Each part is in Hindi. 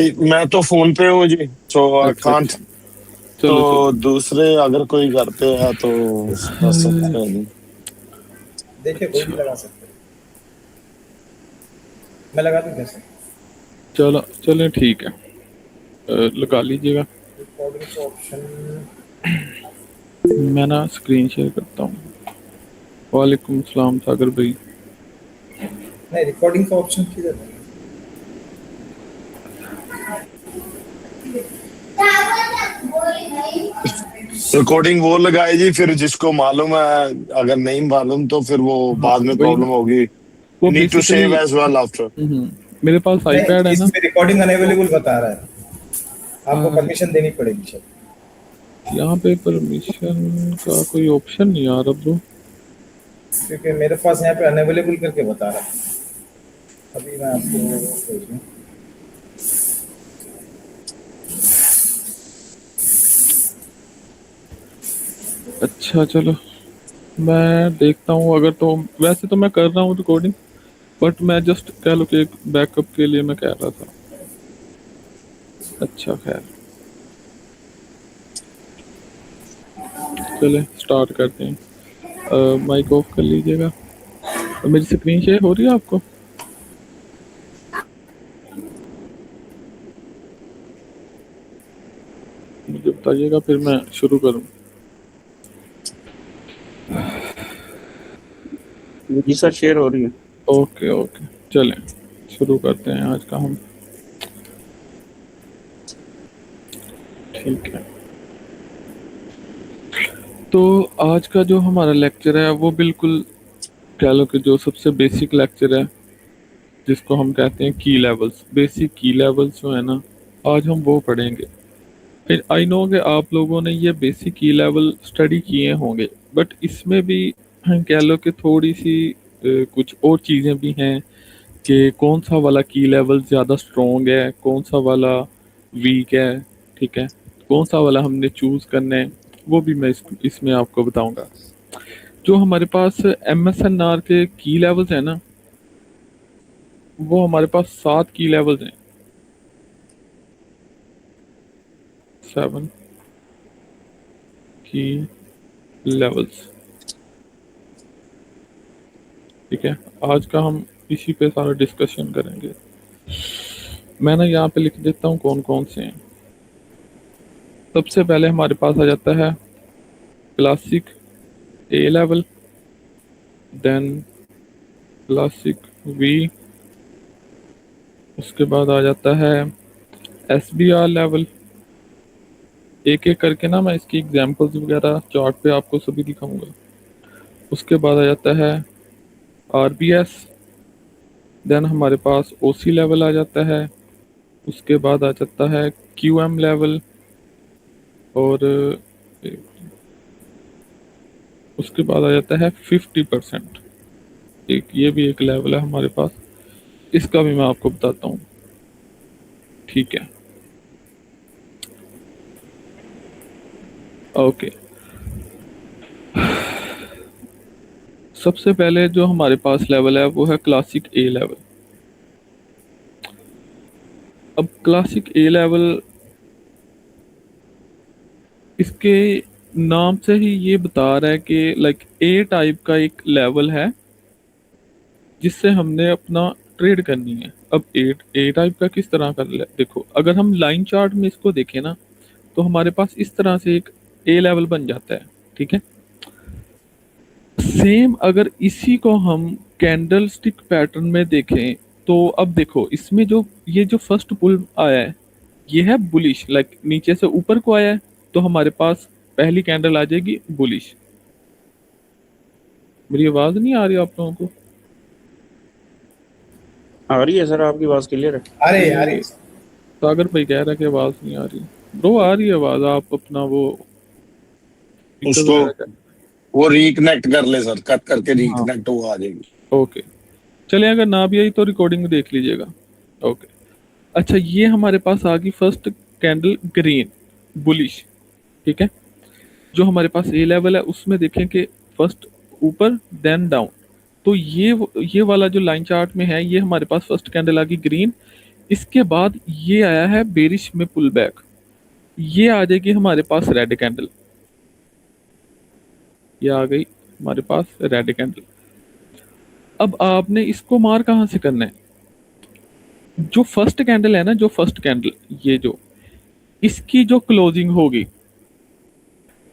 मैं तो फोन पे हूँ जी, सो आई अच्छा कांट। अच्छा, तो चलो चलो। दूसरे अगर कोई करते हैं तो कर सकते हैं जी। देखिए कोई भी अच्छा लगा सकते हैं। मैं लगा दूं कैसे? चलो चलें, ठीक है। लगा लीजिएगा। रिकॉर्डिंग का ऑप्शन। मैं ना स्क्रीन शेयर करता हूँ। वालेकुम सलाम सागर भाई। नहीं, रिकॉर्डिंग का ऑप्शन किधर है? रिकॉर्डिंग वो लगाए जी, फिर जिसको मालूम है। अगर नहीं मालूम तो फिर वो हाँ बाद में वही प्रॉब्लम ना, होगी। वो need to basically. Save as well after. मेरे पास नहीं, आईपैड है ना। इसमें रिकॉर्डिंग तो अनेबलेबल बता रहा है। आपको परमिशन देनी पड़ेगी शायद। यहाँ पे परमिशन का कोई ऑप्शन नहीं आ रहा ब्रो। क्योंकि मेरे पास यहाँ पे अनेबलेबल करके बता रहा है। अभी मैं आपको भेजूं। अच्छा चलो, मैं देखता हूँ अगर तो। वैसे तो मैं कर रहा हूँ रिकॉर्डिंग, बट मैं जस्ट कह लो कि एक बैकअप के लिए मैं कह रहा था। अच्छा खैर, चले स्टार्ट करते हैं। माइक ऑफ कर लीजिएगा। मेरी स्क्रीन शेयर हो रही है आपको? मुझे बताइएगा फिर मैं शुरू करूँ। जी सर, शेयर हो रही है। ओके ओके, चलें शुरू करते हैं आज का हम। ठीक है, तो आज का जो हमारा लेक्चर है वो बिल्कुल कह लो कि जो सबसे बेसिक लेक्चर है, जिसको हम कहते हैं की लेवल्स, बेसिक की लेवल्स जो है ना, आज हम वो पढ़ेंगे। फिर आई नो कि आप लोगों ने ये बेसिक की लेवल स्टडी किए होंगे, बट इसमें भी कह लो कि थोड़ी सी कुछ और चीज़ें भी हैं कि कौन सा वाला की लेवल ज़्यादा स्ट्रॉन्ग है, कौन सा वाला वीक है। ठीक है, कौन सा वाला हमने चूज़ करना है, वो भी मैं इसमें आपको बताऊंगा। जो हमारे पास MSNR के की लेवल्स हैं ना, वो हमारे पास 7 की लेवल्स हैं। 7 की लेवल्स। ठीक है, आज का हम इसी पे सारा डिस्कशन करेंगे। मैं ना यहाँ पे लिख देता हूँ कौन कौन से हैं। सबसे पहले हमारे पास आ जाता है classic A level, then classic V, उसके बाद आ जाता है SBR लेवल। एक एक करके ना मैं इसकी एग्जांपल्स वगैरह चार्ट पे आपको सभी दिखाऊंगा। उसके बाद आ जाता है RBS, देन हमारे पास OC लेवल आ जाता है। उसके बाद आ जाता है QM लेवल, और उसके बाद आ जाता है 50%। एक ये भी एक लेवल है हमारे पास, इसका भी मैं आपको बताता हूँ। ठीक है, ओके। सबसे पहले जो हमारे पास लेवल है वो है क्लासिक ए लेवल। अब क्लासिक ए लेवल, इसके नाम से ही ये बता रहा है कि लाइक ए टाइप का एक लेवल है जिससे हमने अपना ट्रेड करनी है। अब ए टाइप का किस तरह का देखो, अगर हम लाइन चार्ट में इसको देखें ना, तो हमारे पास इस तरह से एक ए लेवल बन जाता है। ठीक है, सेम अगर इसी को हम कैंडल स्टिक पैटर्न में देखें, तो अब देखो इसमें जो ये जो फर्स्ट पुल आया है, ये है बुलिश, लाइक नीचे से ऊपर को आया है, तो हमारे पास पहली कैंडल आ जाएगी बुलिश। मेरी आवाज नहीं आ रही आप लोगों को? आ रही है सर, आपकी आवाज क्लियर है। अरे ये सागर भाई कह रहा है कि आवाज नहीं आ रही। ब्रो आ रही है आवाज, आप अपना वो स्पीकर उसको वगैरह का। वो रिकनेक्ट कर ले सर, कट करके हाँ रिकनेक्ट वो आ जाएगी। ओके, चलिए अगर ना भी आई तो रिकॉर्डिंग में देख लीजिएगा। ओके, अच्छा ये हमारे पास आ गई फर्स्ट कैंडल ग्रीन, बुलिश। ठीक है, जो हमारे पास ए लेवल है उसमें देखें कि फर्स्ट ऊपर देन डाउन। तो ये वाला जो लाइन चार्ट में है, ये हमारे पास फर्स्ट कैंडल आ गई ग्रीन। इसके बाद ये आया है बेरिश में पुल बैक, ये आ जाएगी हमारे पास रेड कैंडल, ये आ गई हमारे पास रेड कैंडल। अब आपने इसको मार कहाँ से करना है, जो फर्स्ट कैंडल है ना, जो फर्स्ट कैंडल ये जो इसकी जो क्लोजिंग होगी,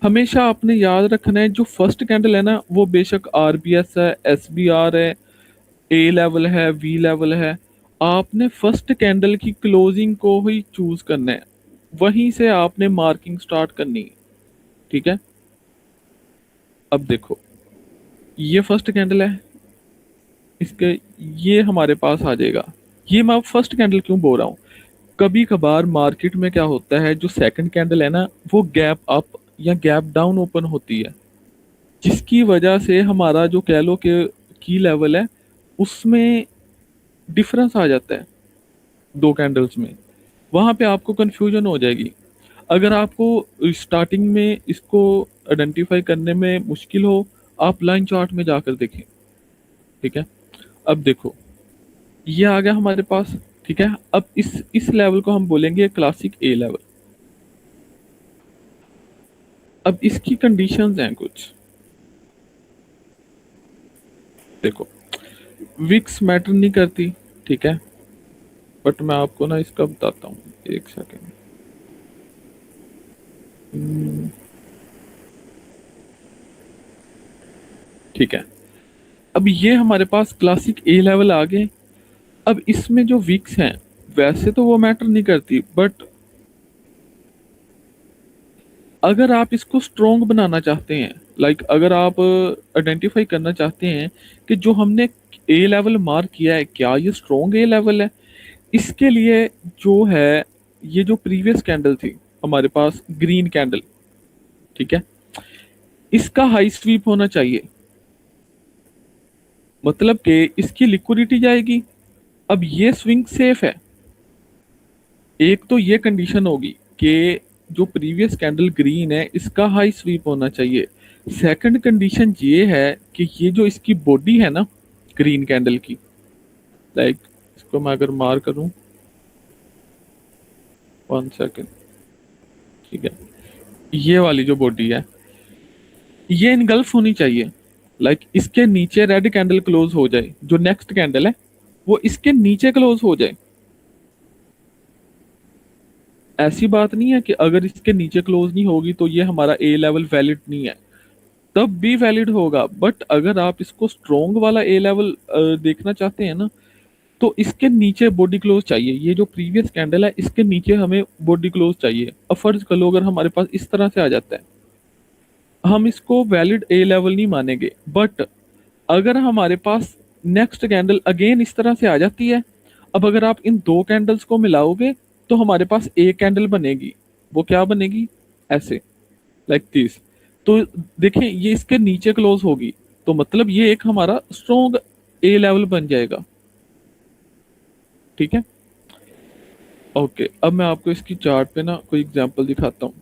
हमेशा आपने याद रखना है जो फर्स्ट कैंडल है ना, वो बेशक आरबीएस है, एसबीआर है, ए लेवल है, वी लेवल है, आपने फर्स्ट कैंडल की क्लोजिंग को ही चूज करना है, वहीं से आपने मार्किंग स्टार्ट करनी है। ठीक है, अब देखो ये फर्स्ट कैंडल है, इसके ये हमारे पास आ जाएगा। ये मैं फर्स्ट कैंडल क्यों बोल रहा हूँ, कभी कभार मार्केट में क्या होता है, जो सेकंड कैंडल है ना, वो गैप अप या गैप डाउन ओपन होती है, जिसकी वजह से हमारा जो कह लो कि की लेवल है उसमें डिफरेंस आ जाता है दो कैंडल्स में, वहां पे आपको कंफ्यूजन हो जाएगी। अगर आपको स्टार्टिंग में इसको आइडेंटिफाई करने में मुश्किल हो, आप लाइन चार्ट में जाकर देखें। ठीक है, अब देखो ये आ गया हमारे पास। ठीक है, अब इस लेवल को हम बोलेंगे क्लासिक ए लेवल। अब इसकी कंडीशंस हैं कुछ, देखो विक्स मैटर नहीं करती, ठीक है, बट मैं आपको ना इसका बताता हूँ, एक सेकेंड। ठीक है, अब ये हमारे पास क्लासिक ए लेवल आ गए। अब इसमें जो विक्स हैं वैसे तो वो मैटर नहीं करती, बट अगर आप इसको स्ट्रॉन्ग बनाना चाहते हैं, लाइक अगर आप आइडेंटिफाई करना चाहते हैं कि जो हमने ए लेवल मार्क किया है क्या ये स्ट्रॉन्ग ए लेवल है, इसके लिए जो है ये जो प्रीवियस कैंडल थी हमारे पास ग्रीन कैंडल, ठीक है, इसका हाई स्वीप होना चाहिए, मतलब कि इसकी लिक्विडिटी जाएगी। अब ये स्विंग सेफ है, एक तो ये कंडीशन होगी कि जो प्रीवियस कैंडल ग्रीन है इसका हाई स्वीप होना चाहिए। सेकंड कंडीशन ये है कि ये जो इसकी बॉडी है ना ग्रीन कैंडल की, लाइक इसको मैं अगर मार करूं, 1 सेकेंड, ठीक है, ये वाली जो बॉडी है ये इनगल्फ होनी चाहिए, लाइक इसके नीचे रेड कैंडल क्लोज हो जाए, जो नेक्स्ट कैंडल है वो इसके नीचे क्लोज हो जाए। ऐसी बात नहीं है कि अगर इसके नीचे क्लोज नहीं होगी तो ये हमारा ए लेवल वैलिड नहीं है, तब भी वैलिड होगा, बट अगर आप इसको स्ट्रॉन्ग वाला ए लेवल देखना चाहते हैं ना, तो इसके नीचे बॉडी क्लोज चाहिए। ये जो प्रीवियस कैंडल है इसके नीचे हमें बॉडी क्लोज चाहिए। अब फर्ज कर लो अगर हमारे पास इस तरह से आ जाता है, हम इसको वैलिड ए लेवल नहीं मानेंगे, बट अगर हमारे पास नेक्स्ट कैंडल अगेन इस तरह से आ जाती है, अब अगर आप इन दो कैंडल्स को मिलाओगे तो हमारे पास एक कैंडल बनेगी, वो क्या बनेगी, ऐसे, लाइक दिस। तो देखिए ये इसके नीचे क्लोज होगी, तो मतलब ये एक हमारा स्ट्रॉन्ग ए लेवल बन जाएगा। ठीक है, ओके, अब मैं आपको इसकी चार्ट पे ना कोई एग्जांपल दिखाता हूँ।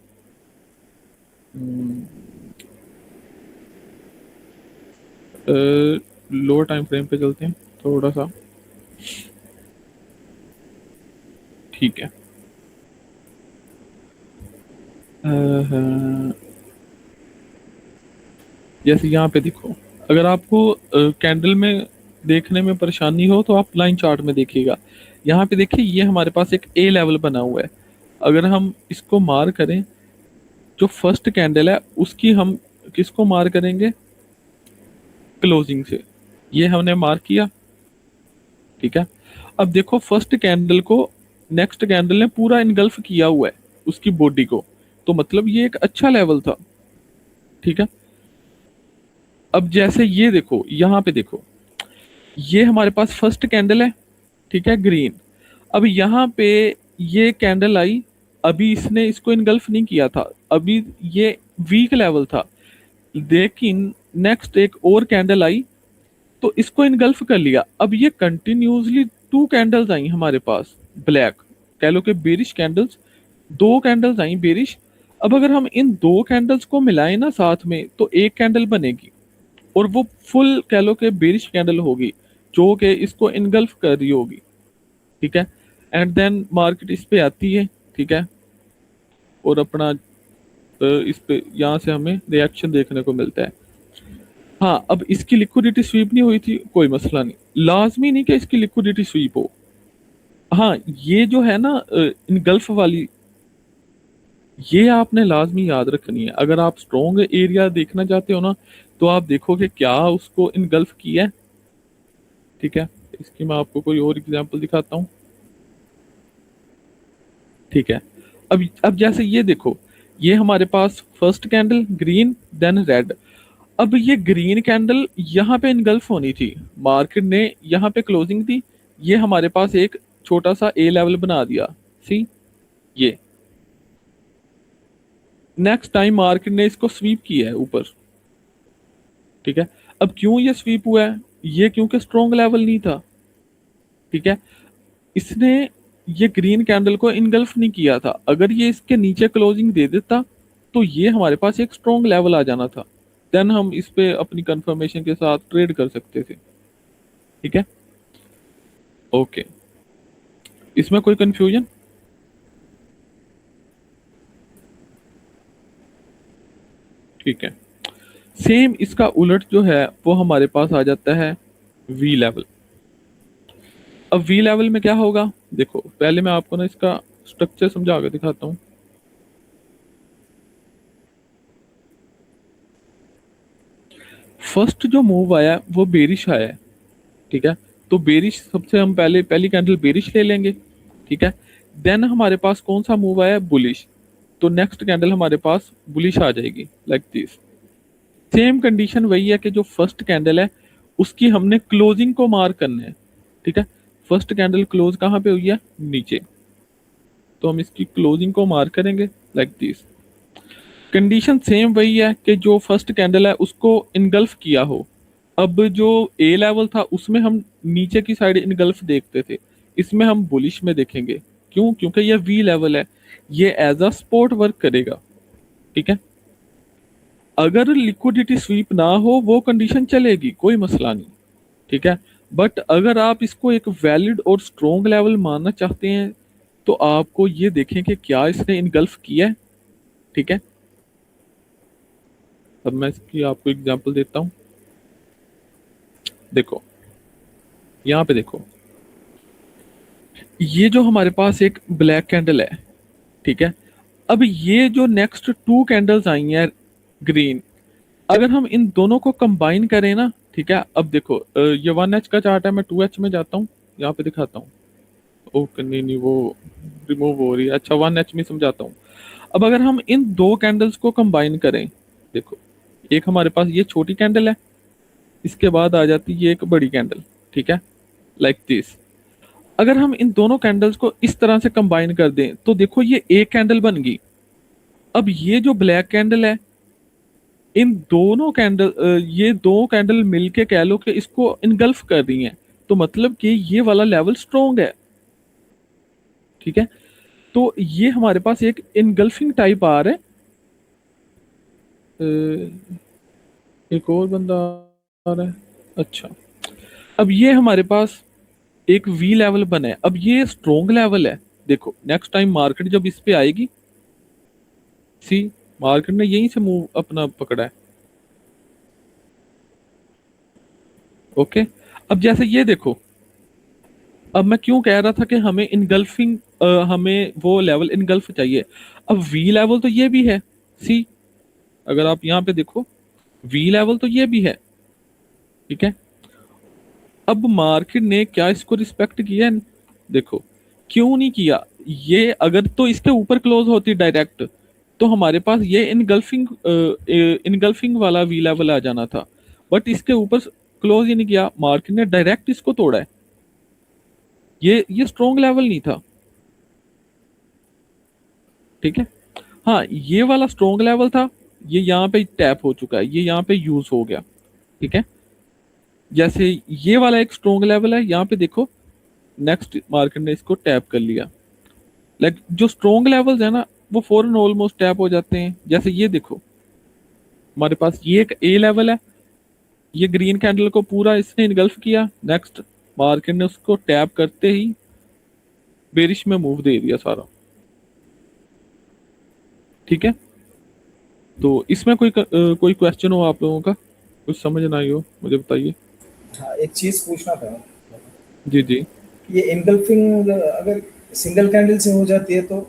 लोअर टाइम फ्रेम पे चलते हैं थोड़ा सा, ठीक है। जैसे यहाँ पे देखो, अगर आपको कैंडल में देखने में परेशानी हो तो आप लाइन चार्ट में देखिएगा। यहाँ पे देखिए ये हमारे पास एक ए लेवल बना हुआ है, अगर हम इसको मार करें, जो फर्स्ट कैंडल है उसकी हम किसको मार करेंगे, क्लोजिंग से, ये हमने मार किया। ठीक है, अब देखो फर्स्ट कैंडल को नेक्स्ट कैंडल ने पूरा इनगल्फ किया हुआ है उसकी बॉडी को, तो मतलब ये एक अच्छा लेवल था। ठीक है, अब जैसे ये देखो यहाँ पे देखो, ये हमारे पास फर्स्ट कैंडल है, ठीक है, ग्रीन। अब यहाँ पे ये कैंडल आई, अभी इसने इसको इनगल्फ नहीं किया था, अभी ये वीक लेवल था, लेकिन नेक्स्ट एक और कैंडल आई तो इसको इनगल्फ कर लिया। अब ये कंटिन्यूसली टू कैंडल्स आई हमारे पास ब्लैक, कह लो कि बेरिश कैंडल्स, दो कैंडल्स आई बेरिश। अब अगर हम इन दो कैंडल्स को मिलाएं ना साथ में तो एक कैंडल बनेगी, और वो फुल कह लो कि बेरिश कैंडल होगी जो कि इसको इनगल्फ कर रही होगी। ठीक है, एंड देन मार्केट इस पे आती है, ठीक है, और अपना इस पे यहाँ से हमें रिएक्शन देखने को मिलता है। हाँ, अब इसकी लिक्विडिटी स्वीप नहीं हुई थी, कोई मसला नहीं, लाजमी नहीं कि इसकी लिक्विडिटी स्वीप हो। हाँ, ये जो है ना इनगल्फ वाली, ये आपने लाजमी याद रखनी है। अगर आप स्ट्रॉन्ग एरिया देखना चाहते हो ना, तो आप देखो कि क्या उसको इनगल्फ किया है, ठीक है। इसकी मैं आपको कोई और एग्जांपल दिखाता हूँ, ठीक है। अब जैसे ये देखो, ये हमारे पास first candle green then red. अब ये ग्रीन कैंडल यहाँ पे इनगल्फ होनी थी, मार्केट ने यहाँ पे क्लोजिंग दी, ये हमारे पास एक छोटा सा ए लेवल बना दिया, सी ये नेक्स्ट टाइम मार्केट ने इसको स्वीप किया है ऊपर, ठीक है। अब क्यों ये स्वीप हुआ है, ये क्योंकि स्ट्रॉन्ग लेवल नहीं था, ठीक है। इसने ये ग्रीन कैंडल को इनगल्फ नहीं किया था, अगर ये इसके नीचे क्लोजिंग दे देता तो ये हमारे पास एक स्ट्रॉन्ग लेवल आ जाना था, देन हम इस पे अपनी कंफर्मेशन के साथ ट्रेड कर सकते थे, ठीक है। ओके, इसमें कोई कंफ्यूजन? ठीक है। सेम इसका उलट जो है वो हमारे पास आ जाता है वी लेवल। अब वी लेवल में क्या होगा, देखो पहले मैं आपको ना इसका स्ट्रक्चर समझा के दिखाता हूँ। फर्स्ट जो मूव आया वो बेरिश आया है, ठीक है। तो बेरिश सबसे हम पहले पहली कैंडल बेरिश ले लेंगे, ठीक है। देन हमारे पास कौन सा मूव आया, बुलिश, तो नेक्स्ट कैंडल हमारे पास बुलिश आ जाएगी लाइक दिस। सेम कंडीशन वही है कि जो फर्स्ट कैंडल है उसकी हमने क्लोजिंग को मार्क करना है, ठीक है। फर्स्ट कैंडल क्लोज कहाँ पे हुई है, नीचे, तो हम इसकी क्लोजिंग को मार्क करेंगे लाइक दिस। कंडीशन सेम वही है कि जो फर्स्ट कैंडल है उसको इनगल्फ किया हो। अब जो ए लेवल था उसमें हम नीचे की साइड इनगल्फ देखते थे, इसमें हम बुलिश में देखेंगे, क्यों, क्योंकि ये वी लेवल है, ये एज अ सपोर्ट वर्क करेगा, ठीक है। अगर लिक्विडिटी स्वीप ना हो वो कंडीशन चलेगी, कोई मसला नहीं, ठीक है। बट अगर आप इसको एक वैलिड और स्ट्रॉन्ग लेवल मानना चाहते हैं तो आपको ये देखें कि क्या इसने इनगल्फ किया है, ठीक है। अब मैं इसकी आपको एग्जांपल देता हूं, देखो यहाँ पे देखो, ये जो हमारे पास एक ब्लैक कैंडल है, ठीक है। अब ये जो नेक्स्ट टू कैंडल्स आई हैं ग्रीन, अगर हम इन दोनों को कंबाइन करें ना, ठीक है। अब देखो ये 1H का चार्ट है, मैं 2H में जाता हूँ, यहाँ पे दिखाता हूँ। ओके, नहीं वो रिमूव हो रही है, अच्छा 1H में समझाता हूँ। अब अगर हम इन दो कैंडल्स को कंबाइन करें, देखो एक हमारे पास ये छोटी कैंडल है, इसके बाद आ जाती है ये एक बड़ी कैंडल, ठीक है, लाइक दिस। अगर हम इन दोनों कैंडल्स को इस तरह से कंबाइन कर दें तो देखो ये एक कैंडल बन गई। अब ये जो ब्लैक कैंडल है, इन दोनों कैंडल ये दो कैंडल मिलके कह लो कि इसको इनगल्फ कर रही हैं, तो मतलब कि ये वाला लेवल स्ट्रॉन्ग है, ठीक है। तो ये हमारे पास एक इनगल्फिंग टाइप आ रहा है। एक और बंदा आ रहा है, अच्छा। अब ये हमारे पास एक वी लेवल बना है, अब ये स्ट्रॉन्ग लेवल है, देखो नेक्स्ट टाइम मार्केट जब इस पे आएगी, सी मार्केट ने यहीं से मूव अपना पकड़ा है, ओके। अब जैसे ये देखो, अब मैं क्यों कह रहा था कि हमें इनगल्फिंग हमें वो लेवल इनगल्फ चाहिए। अब वी लेवल तो ये भी है, सी अगर आप यहाँ पे देखो वी लेवल तो ये भी है, ठीक है। अब मार्केट ने क्या इसको रिस्पेक्ट किया है, देखो क्यों नहीं किया, ये अगर तो इसके ऊपर क्लोज होती डायरेक्ट तो हमारे पास ये इनगल्फिंग वाला वी लेवल आ जाना था, बट इसके ऊपर क्लोज ही नहीं किया, मार्केट ने डायरेक्ट इसको तोड़ा है, ये स्ट्रॉन्ग लेवल नहीं था, ठीक है। हाँ, ये वाला स्ट्रॉन्ग लेवल था, ये यहाँ पे टैप हो चुका है, ये यहाँ पे यूज हो गया, ठीक है। जैसे ये वाला एक स्ट्रॉन्ग लेवल है, यहाँ पे देखो नेक्स्ट मार्केट ने इसको टैप कर लिया, लाइक जो स्ट्रॉन्ग लेवल्स है ना वो फौरन ऑलमोस्ट टैप हो जाते हैं। जैसे ये देखो हमारे पास ये एक ए लेवल है, ये ग्रीन कैंडल को पूरा इसने इनगल्फ किया, नेक्स्ट मार्केट ने उसको टैप करते ही बेरिश में मूव दे दिया सारा। ठीक है, तो इसमें कोई क्वेश्चन हो आप लोगों का, कुछ समझ ना आई हो मुझे बताइए। हाँ, एक चीज पूछना था। जी जी। ये एंगल्फिंग अगर सिंगल कैंडल से हो जाती है तो?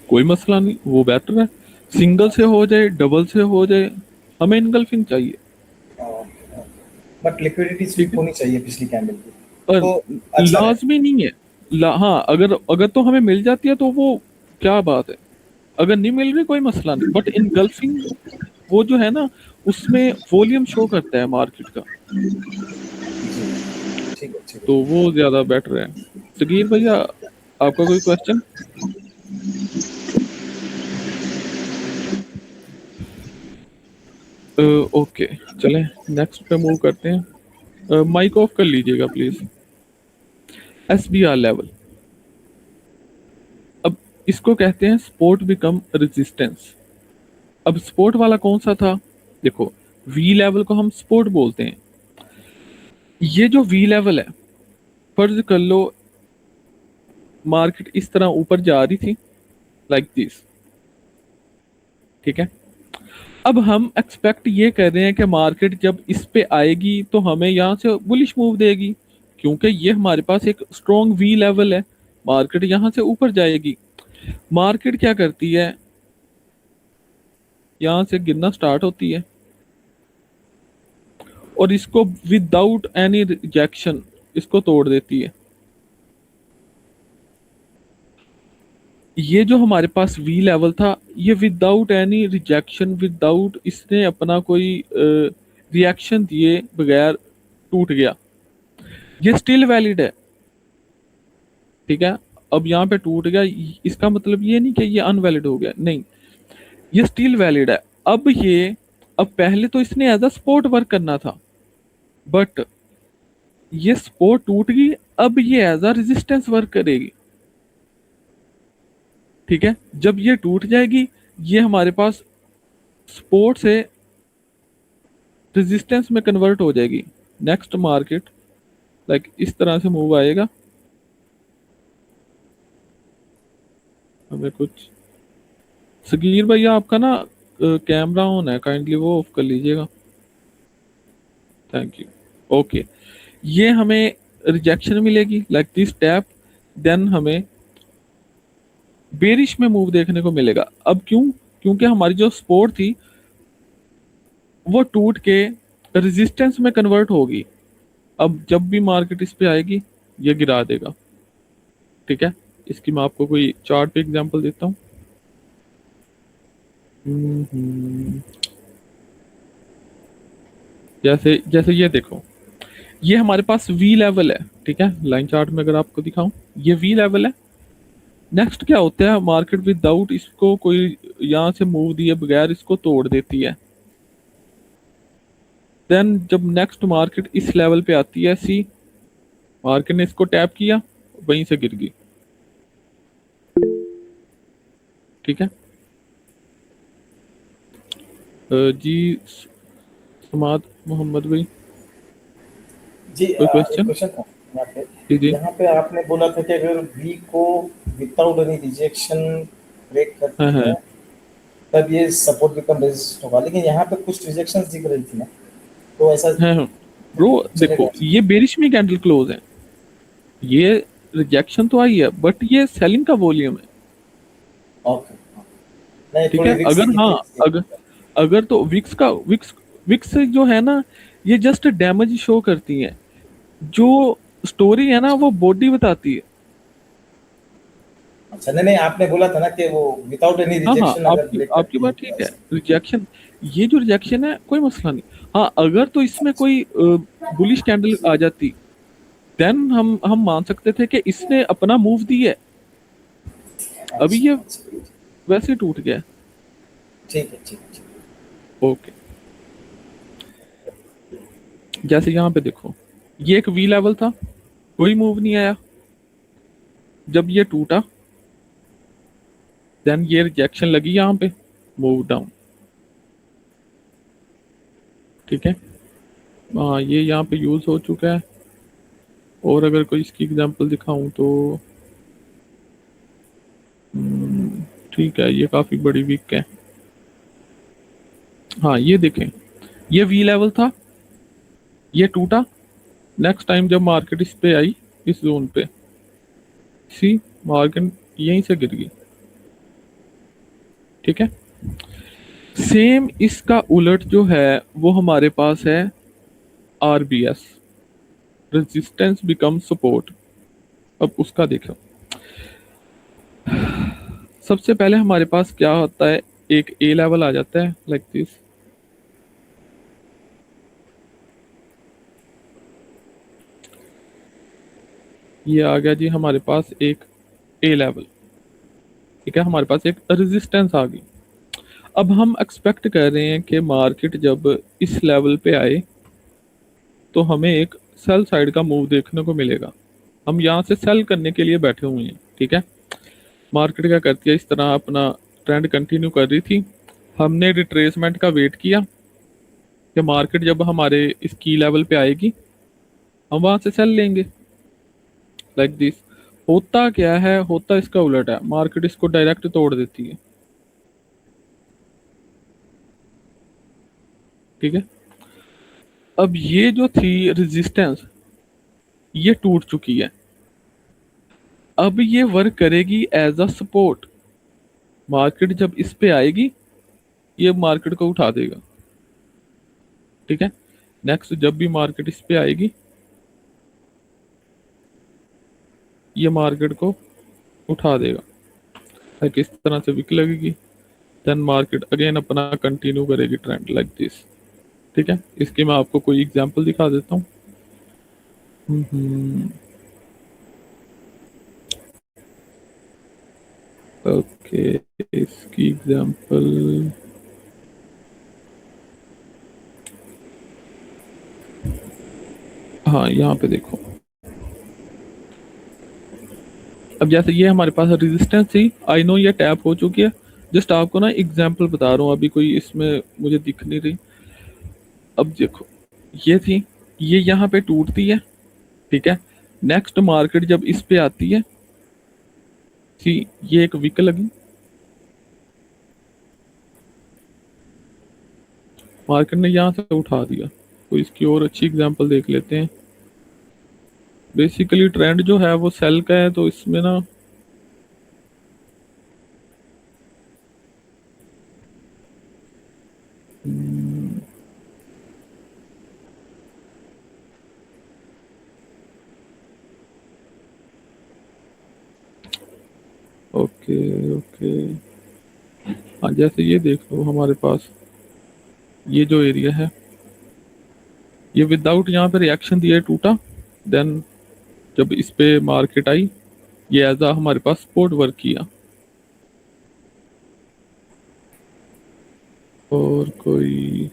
कोई मसला नहीं, वो बेटर है। सिंगल से हो जाए, डबल से हो जाए, हमें इनगल्फिंग चाहिए। बट लिक्विडिटी ठीक स्लिप है, होनी चाहिए पिछली कैंडल की, और तो अच्छा है। लाजमी नहीं है। हाँ, अगर अगर तो हमें मिल जाती है तो वो क्या बात है, अगर नहीं मिल रही कोई मसला नहीं, बट इनगल्फिंग वो जो है ना, उसमें वॉल्यूम शो करता है मार्केट का, जी, ठीक है ठीक तो है। वो ज्यादा बेटर है। सगीर भैया, आपका कोई क्वेश्चन? ओके, चलें नेक्स्ट पे मूव करते हैं। माइक ऑफ कर लीजिएगा प्लीज। SBR लेवल, अब इसको कहते हैं स्पोर्ट बिकम रेजिस्टेंस। अब स्पोर्ट वाला कौन सा था? देखो, वी लेवल को हम स्पोर्ट बोलते हैं। ये जो वी लेवल है, फर्ज कर लो मार्केट इस तरह ऊपर जा रही थी, लाइक दिस। ठीक है, अब हम एक्सपेक्ट ये कर रहे हैं कि मार्केट जब इस पे आएगी तो हमें यहाँ से बुलिश मूव देगी, क्योंकि ये हमारे पास एक स्ट्रॉन्ग वी लेवल है। मार्केट यहाँ से ऊपर जाएगी। मार्केट क्या करती है, यहाँ से गिरना स्टार्ट होती है और इसको विदाउट एनी रिजेक्शन इसको तोड़ देती है। ये जो हमारे पास वी लेवल था, ये विदाउट एनी रिजेक्शन, विदाउट इसने अपना कोई रिएक्शन दिए बगैर टूट गया। ये स्टिल वैलिड है। ठीक है, अब यहाँ पे टूट गया, इसका मतलब ये नहीं कि ये अनवैलिड हो गया, नहीं, ये स्टिल वैलिड है। अब पहले तो इसने एज अ सपोर्ट वर्क करना था, बट ये सपोर्ट टूट गई, अब ये एज अ रेजिस्टेंस वर्क करेगी। ठीक है, जब ये टूट जाएगी, ये हमारे पास सपोर्ट से रेजिस्टेंस में कन्वर्ट हो जाएगी। नेक्स्ट मार्केट लाइक इस तरह से मूव आएगा। हमें कुछ, सगीर भैया आपका ना कैमरा ऑन है, काइंडली वो ऑफ कर लीजिएगा, थैंक यू। ओके, ये हमें रिजेक्शन मिलेगी लाइक दिस टैप, देन हमें बेरिश में मूव देखने को मिलेगा। अब क्यों? क्योंकि हमारी जो सपोर्ट थी वो टूट के रेजिस्टेंस में कन्वर्ट होगी। अब जब भी मार्केट इस पे आएगी, ये गिरा देगा। ठीक है, इसकी मैं आपको कोई चार्ट पे एग्जांपल देता हूँ। जैसे जैसे ये देखो, ये हमारे पास वी लेवल है। ठीक है, लाइन चार्ट में अगर आपको दिखाऊं, ये वी लेवल है। नेक्स्ट क्या होता है, मार्केट विदाउट इसको कोई यहाँ से मूव दिए बगैर इसको तोड़ देती है। देन जब नेक्स्ट मार्केट इस लेवल पे आती है, सी मार्केट ने इसको टैप किया, वहीं से गिर गई। ठीक है, जी समाद मोहम्मद भाई, जी, कोई एक क्वेश्चन? क्वेश्चन था यहाँ पे। जी जी। यहाँ पे आपने बोला था कि अगर वी को विदाउट एनी रिजेक्शन ब्रेक हाँ करती हाँ है तब ये सपोर्ट बिकम रेजिस्ट होगा, लेकिन यहाँ पे कुछ रिजेक्शन दिख रही थी ना, तो ऐसा हाँ हाँ ब्रो, देखो चलेगा? ये बेरिश में कैंडल क्लोज है, ये रिजेक्शन तो आई है, बट ये सेलिंग का वॉल्यूम है। ओके, नहीं ठीक थोड़ी है, रिक्स अगर दिख हाँ, रही थी। अगर अगर तो विक्स जो है ना, ये जस्ट डैमेज शो करती है। जो स्टोरी है ना, वो बॉडी बताती है। अच्छा, नहीं नहीं, आपने बोला था ना कि वो विदाउट एनी हाँ हाँ, रिजेक्शन अगर आपकी ब्रेक आपकी करती है बात तो ठीक है, ऐसा। रिजेक्शन, ये जो रिजेक्शन है कोई मसला नहीं। हाँ, अगर तो इसमें कोई बुलिश कैंडल आ जाती, देन हम मान सकते थे कि इसने अपना मूव दी है, अभी अच्छा ये अच्छा, वैसे ही टूट गया। ठीक है ठीक है ठीक है। ओके, जैसे यहाँ पे देखो, ये एक वी लेवल था, कोई मूव नहीं आया। जब ये टूटा, देन ये रिजेक्शन लगी यहाँ पे, मूव डाउन। ठीक है, हाँ, ये यहाँ पे यूज हो चुका है। और अगर कोई इसकी एग्जांपल दिखाऊं तो ठीक है, ये काफ़ी बड़ी वीक है। हाँ ये देखें, ये वी लेवल था, ये टूटा, नेक्स्ट टाइम जब मार्केट इस पे आई, इस जोन पे, सी मार्केट यहीं से गिर गई। ठीक है, सेम इसका उलट जो है वो हमारे पास है आरबीएस, रेजिस्टेंस बिकम सपोर्ट। अब उसका देखो, सबसे पहले हमारे पास क्या होता है, एक ए लेवल आ जाता है लाइक दिस, ये आ गया जी हमारे पास एक ए लेवल। ठीक है, हमारे पास एक रेजिस्टेंस आ गई। अब हम एक्सपेक्ट कर रहे हैं कि मार्केट जब इस लेवल पे आए तो हमें एक सेल साइड का मूव देखने को मिलेगा। हम यहाँ से सेल करने के लिए बैठे हुए हैं। ठीक है, मार्केट क्या करती है, इस तरह अपना ट्रेंड कंटिन्यू कर रही थी, हमने रिट्रेसमेंट का वेट किया कि मार्केट जब हमारे इस की लेवल पे आएगी हम वहाँ से सेल लेंगे लाइक दिस। होता क्या है, होता इसका उलट है, मार्केट इसको डायरेक्ट तोड़ देती है। ठीक है, अब ये जो थी रेजिस्टेंस ये टूट चुकी है, अब ये वर्क करेगी एज अ सपोर्ट। मार्केट जब इस पे आएगी ये मार्केट को उठा देगा। ठीक है, नेक्स्ट जब भी मार्केट इस पे आएगी ये मार्केट को उठा देगा, लाइक इस तरह से विक लगेगी, देन मार्केट अगेन अपना कंटिन्यू करेगी ट्रेंड लाइक दिस। ठीक है, इसकी मैं आपको कोई एग्जांपल दिखा देता हूँ। ओके, इसकी एग्जांपल हाँ यहाँ पे देखो, अब जैसे ये हमारे पास रेजिस्टेंस थी, आई नो ये टैप हो चुकी है, जस्ट आपको ना एग्जांपल बता रहा हूँ, अभी कोई इसमें मुझे दिख नहीं रही। अब देखो, ये थी, ये यहाँ पे टूटती है। ठीक है, नेक्स्ट मार्केट जब इस पे आती है, सी ये एक विक लगी, मार्केट ने यहाँ से उठा दिया। तो इसकी और अच्छी एग्जांपल देख लेते हैं। बेसिकली ट्रेंड जो है वो सेल का है, तो इसमें ना ओके ओके, हाँ जैसे ये देख लो, हमारे पास ये जो एरिया है ये विदाउट यहाँ पे रिएक्शन दिए टूटा, देन जब इस पे मार्केट आई ये एज आ हमारे पास सपोर्ट वर्क किया। और कोई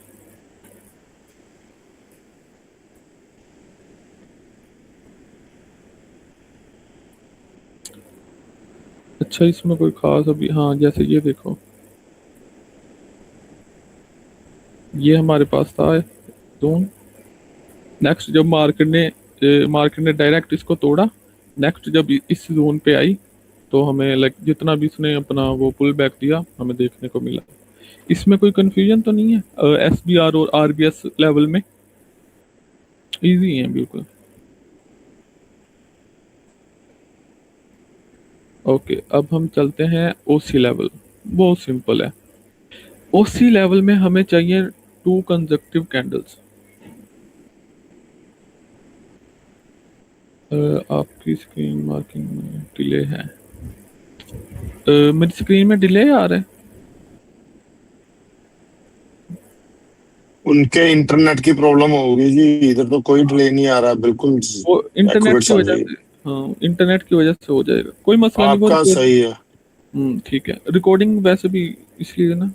अच्छा, इसमें कोई खास अभी, हाँ जैसे ये देखो, ये हमारे पास था जोन, नेक्स्ट जब मार्केट ने डायरेक्ट इसको तोड़ा, नेक्स्ट जब इस जोन पे आई तो हमें लाइक जितना भी इसने अपना वो पुल बैक दिया हमें देखने को मिला। इसमें कोई कंफ्यूजन तो नहीं है, एसबीआर और आरबीएस लेवल में इजी है बिल्कुल। ओके, अब हम चलते हैं ओसी लेवल, बहुत सिंपल है। ओसी लेवल में हमें चाहिए 2 कंसेक्यूटिव कैंडल्स। आपकी स्क्रीन मार्किंग में डिले है, मेरी स्क्रीन में डिले आ रहा है। उनके इंटरनेट की प्रॉब्लम होगी जी, इधर तो कोई डिले नहीं आ रहा, बिल्कुल वो इंटरनेट accurate की चल वजह रही है। से, हाँ इंटरनेट की वजह से हो जाएगा, कोई मसला नहीं। आपका सही है। ठीक है, रिकॉर्डिंग वैसे भी इसलिए ना,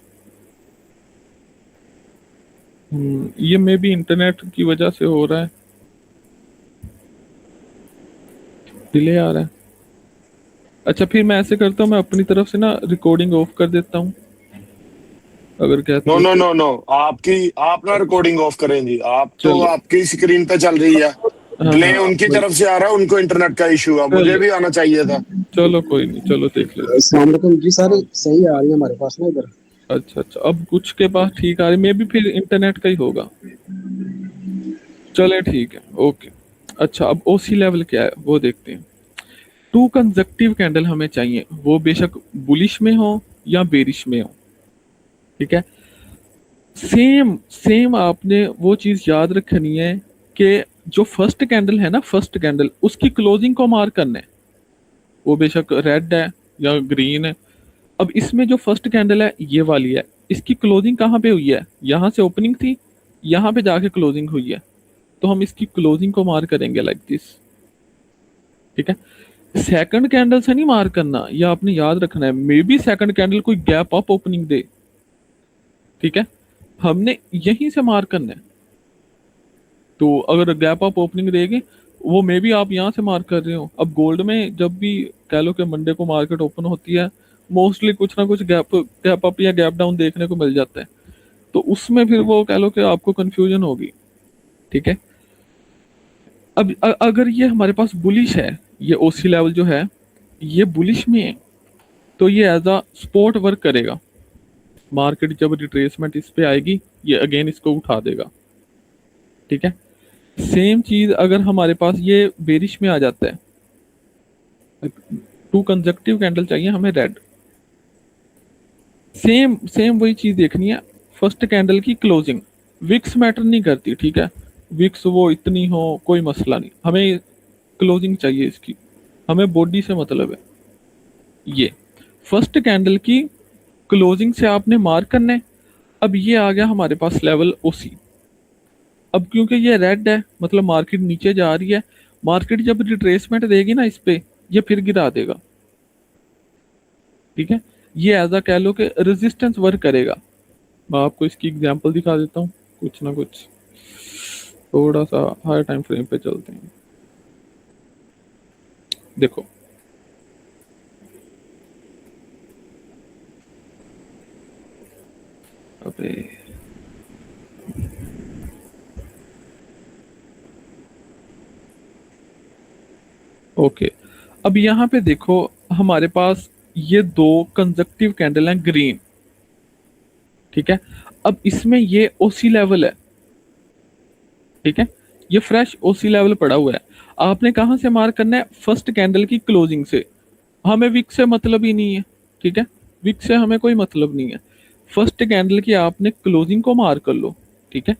ये मे भी इंटरनेट की वजह से हो रहा है, डिले आ रहा है। अच्छा फिर मैं ऐसे करता हूँ, मैं अपनी तरफ से ना रिकॉर्डिंग ऑफ कर देता हूँ, अगर कहते नो हो नो तो। नो नो, आपकी आप ना रिकॉर्डिंग ऑफ करें जी, आप तो चलो, आपकी स्क्रीन पे चल रही है। हाँ डिले हाँ उनकी वही। तरफ से आ रहा है, उनको इंटरनेट का इशू है, मुझे चलो भी आना चाहिए था। चलो कोई नहीं, चलो देख लेते अस्सलाम वालेकुम जी सर, सही आ रही है हमारे पास ना इधर। हैं। अच्छा अच्छा, अब कुछ के पास ठीक आ रही, मे भी फिर इंटरनेट का ही होगा। चले ठीक है, ओके। अच्छा, अब ओसी लेवल क्या है वो देखते हैं। टू कंजक्टिव कैंडल हमें चाहिए, वो बेशक बुलिश में हो या बेरिश में हो, ठीक है। सेम सेम आपने वो चीज याद रखनी है कि जो फर्स्ट कैंडल है ना, फर्स्ट कैंडल उसकी क्लोजिंग को मार्क करना है, वो बेशक रेड है या ग्रीन है। अब इसमें जो फर्स्ट कैंडल है ये वाली है, इसकी क्लोजिंग कहाँ पे हुई है, यहाँ से ओपनिंग थी, यहाँ पे जाके क्लोजिंग हुई है, तो हम इसकी क्लोजिंग को मार्क करेंगे लाइक दिस, ठीक है। सेकंड कैंडल से नहीं मार्क करना, ये आपने याद रखना है, मे बी सेकंड कैंडल कोई गैप अप ओपनिंग दे, ठीक है, हमने यहीं से मार्क करना है। तो अगर गैप अप ओपनिंग देगी, वो मे बी आप यहाँ से मार्क कर रहे हो। अब गोल्ड में जब भी कह लो कि मंडे को मार्केट ओपन होती है, मोस्टली कुछ ना कुछ गैप गैप अप या गैप डाउन देखने को मिल जाता है, तो उसमें फिर वो कह लो कि आपको कंफ्यूजन होगी, ठीक है। अब अगर ये हमारे पास बुलिश है, ये ओसी लेवल जो है ये बुलिश में है, तो ये एज अ सपोर्ट वर्क करेगा। मार्केट जब रिट्रेसमेंट इस पे आएगी, ये अगेन इसको उठा देगा, ठीक है। सेम चीज अगर हमारे पास ये बेरिश में आ जाता है, टू कंजक्टिव कैंडल चाहिए हमें रेड, सेम सेम वही चीज देखनी है। फर्स्ट कैंडल की क्लोजिंग, विक्स मैटर नहीं करती, ठीक है, विक्स वो इतनी हो कोई मसला नहीं, हमें क्लोजिंग चाहिए इसकी, हमें बॉडी से मतलब है। ये फर्स्ट कैंडल की क्लोजिंग से आपने मार्क करना है। अब ये आ गया हमारे पास लेवल ओसी। अब क्योंकि ये रेड है, मतलब मार्केट नीचे जा रही है, मार्केट जब रिट्रेसमेंट देगी ना इस पे, ये फिर गिरा देगा, ठीक है। ये एज अ कह लो कि रेजिस्टेंस वर्क करेगा। मैं आपको इसकी एग्जांपल दिखा देता हूँ, कुछ ना कुछ, थोड़ा सा हाई टाइम फ्रेम पे चलते हैं। देखो, अबे ओके, अब यहाँ पे देखो हमारे पास ये दो कंजक्टिव कैंडल हैं ग्रीन, ठीक है। अब इसमें ये ओसी लेवल है, ठीक है, ये फ्रेश ओसी लेवल पड़ा हुआ है। आपने कहाँ से मार्क करना है, फर्स्ट कैंडल की क्लोजिंग से, हमें विक से मतलब ही नहीं है, ठीक है, विक से हमें कोई मतलब नहीं है। फर्स्ट कैंडल की आपने क्लोजिंग को मार्क कर लो, ठीक है।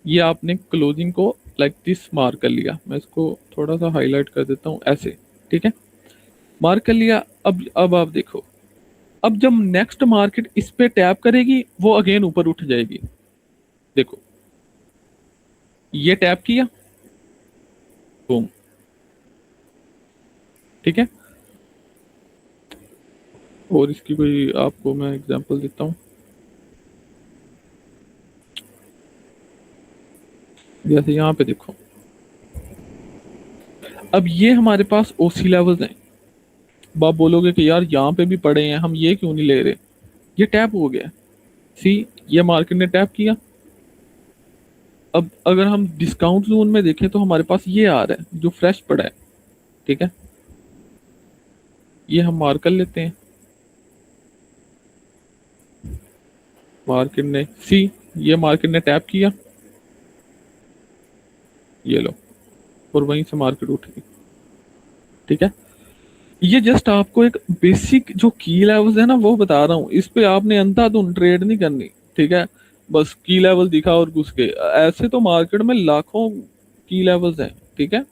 ये आपने क्लोजिंग को लाइक दिस मार्क कर लिया, मैं इसको थोड़ा सा हाईलाइट कर देता हूँ ऐसे, ठीक है, मार्क कर लिया। अब आप देखो, अब जब नेक्स्ट मार्केट इस पे टैप करेगी, वो अगेन ऊपर उठ जाएगी। देखो, ये टैप किया, बूम, ठीक है। और इसकी कोई आपको मैं एग्जांपल देता हूँ, जैसे यहाँ पे देखो, अब ये हमारे पास ओसी लेवल्स हैं। अब आप बोलोगे कि यार यहाँ पे भी पड़े हैं, हम ये क्यों नहीं ले रहे, ये टैप हो गया, सी, ये मार्केट ने टैप किया। अब अगर हम डिस्काउंट जोन में देखें तो हमारे पास ये आ रहा है जो फ्रेश पड़ा है, ठीक है, ये हम मार्क कर लेते हैं। मार्केट ने सी, ये मार्केट ने टैप किया, ये लो, और वहीं से मार्केट उठी, ठीक है। ये जस्ट आपको एक बेसिक जो की लेवल्स है ना वो बता रहा हूँ, इस पे आपने अंधाधुंध ट्रेड नहीं करनी, ठीक है। बस की लेवल दिखा और घुस के, ऐसे तो मार्केट में लाखों की लेवल्स हैं, ठीक है।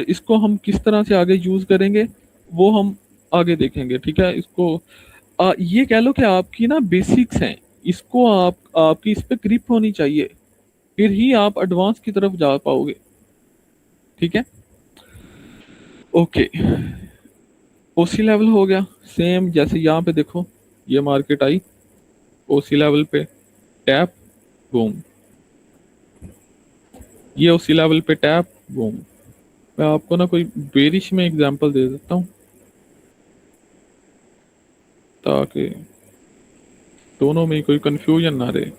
इसको हम किस तरह से आगे यूज करेंगे वो हम आगे देखेंगे, ठीक है। इसको ये कह लो कि आपकी ना बेसिक्स हैं, इसको आपकी इस पे ग्रिप होनी चाहिए, फिर ही आप एडवांस की तरफ जा पाओगे, ठीक है। ओके, ओसी लेवल हो गया। सेम जैसे यहाँ पे देखो, ये मार्केट आई ओसी लेवल पे, टैप, बूम, ये ओसी लेवल पे टैप, बूम। मैं आपको ना कोई बेरिश में एग्जांपल दे देता हूँ ताकि दोनों में कोई कंफ्यूजन ना रहे।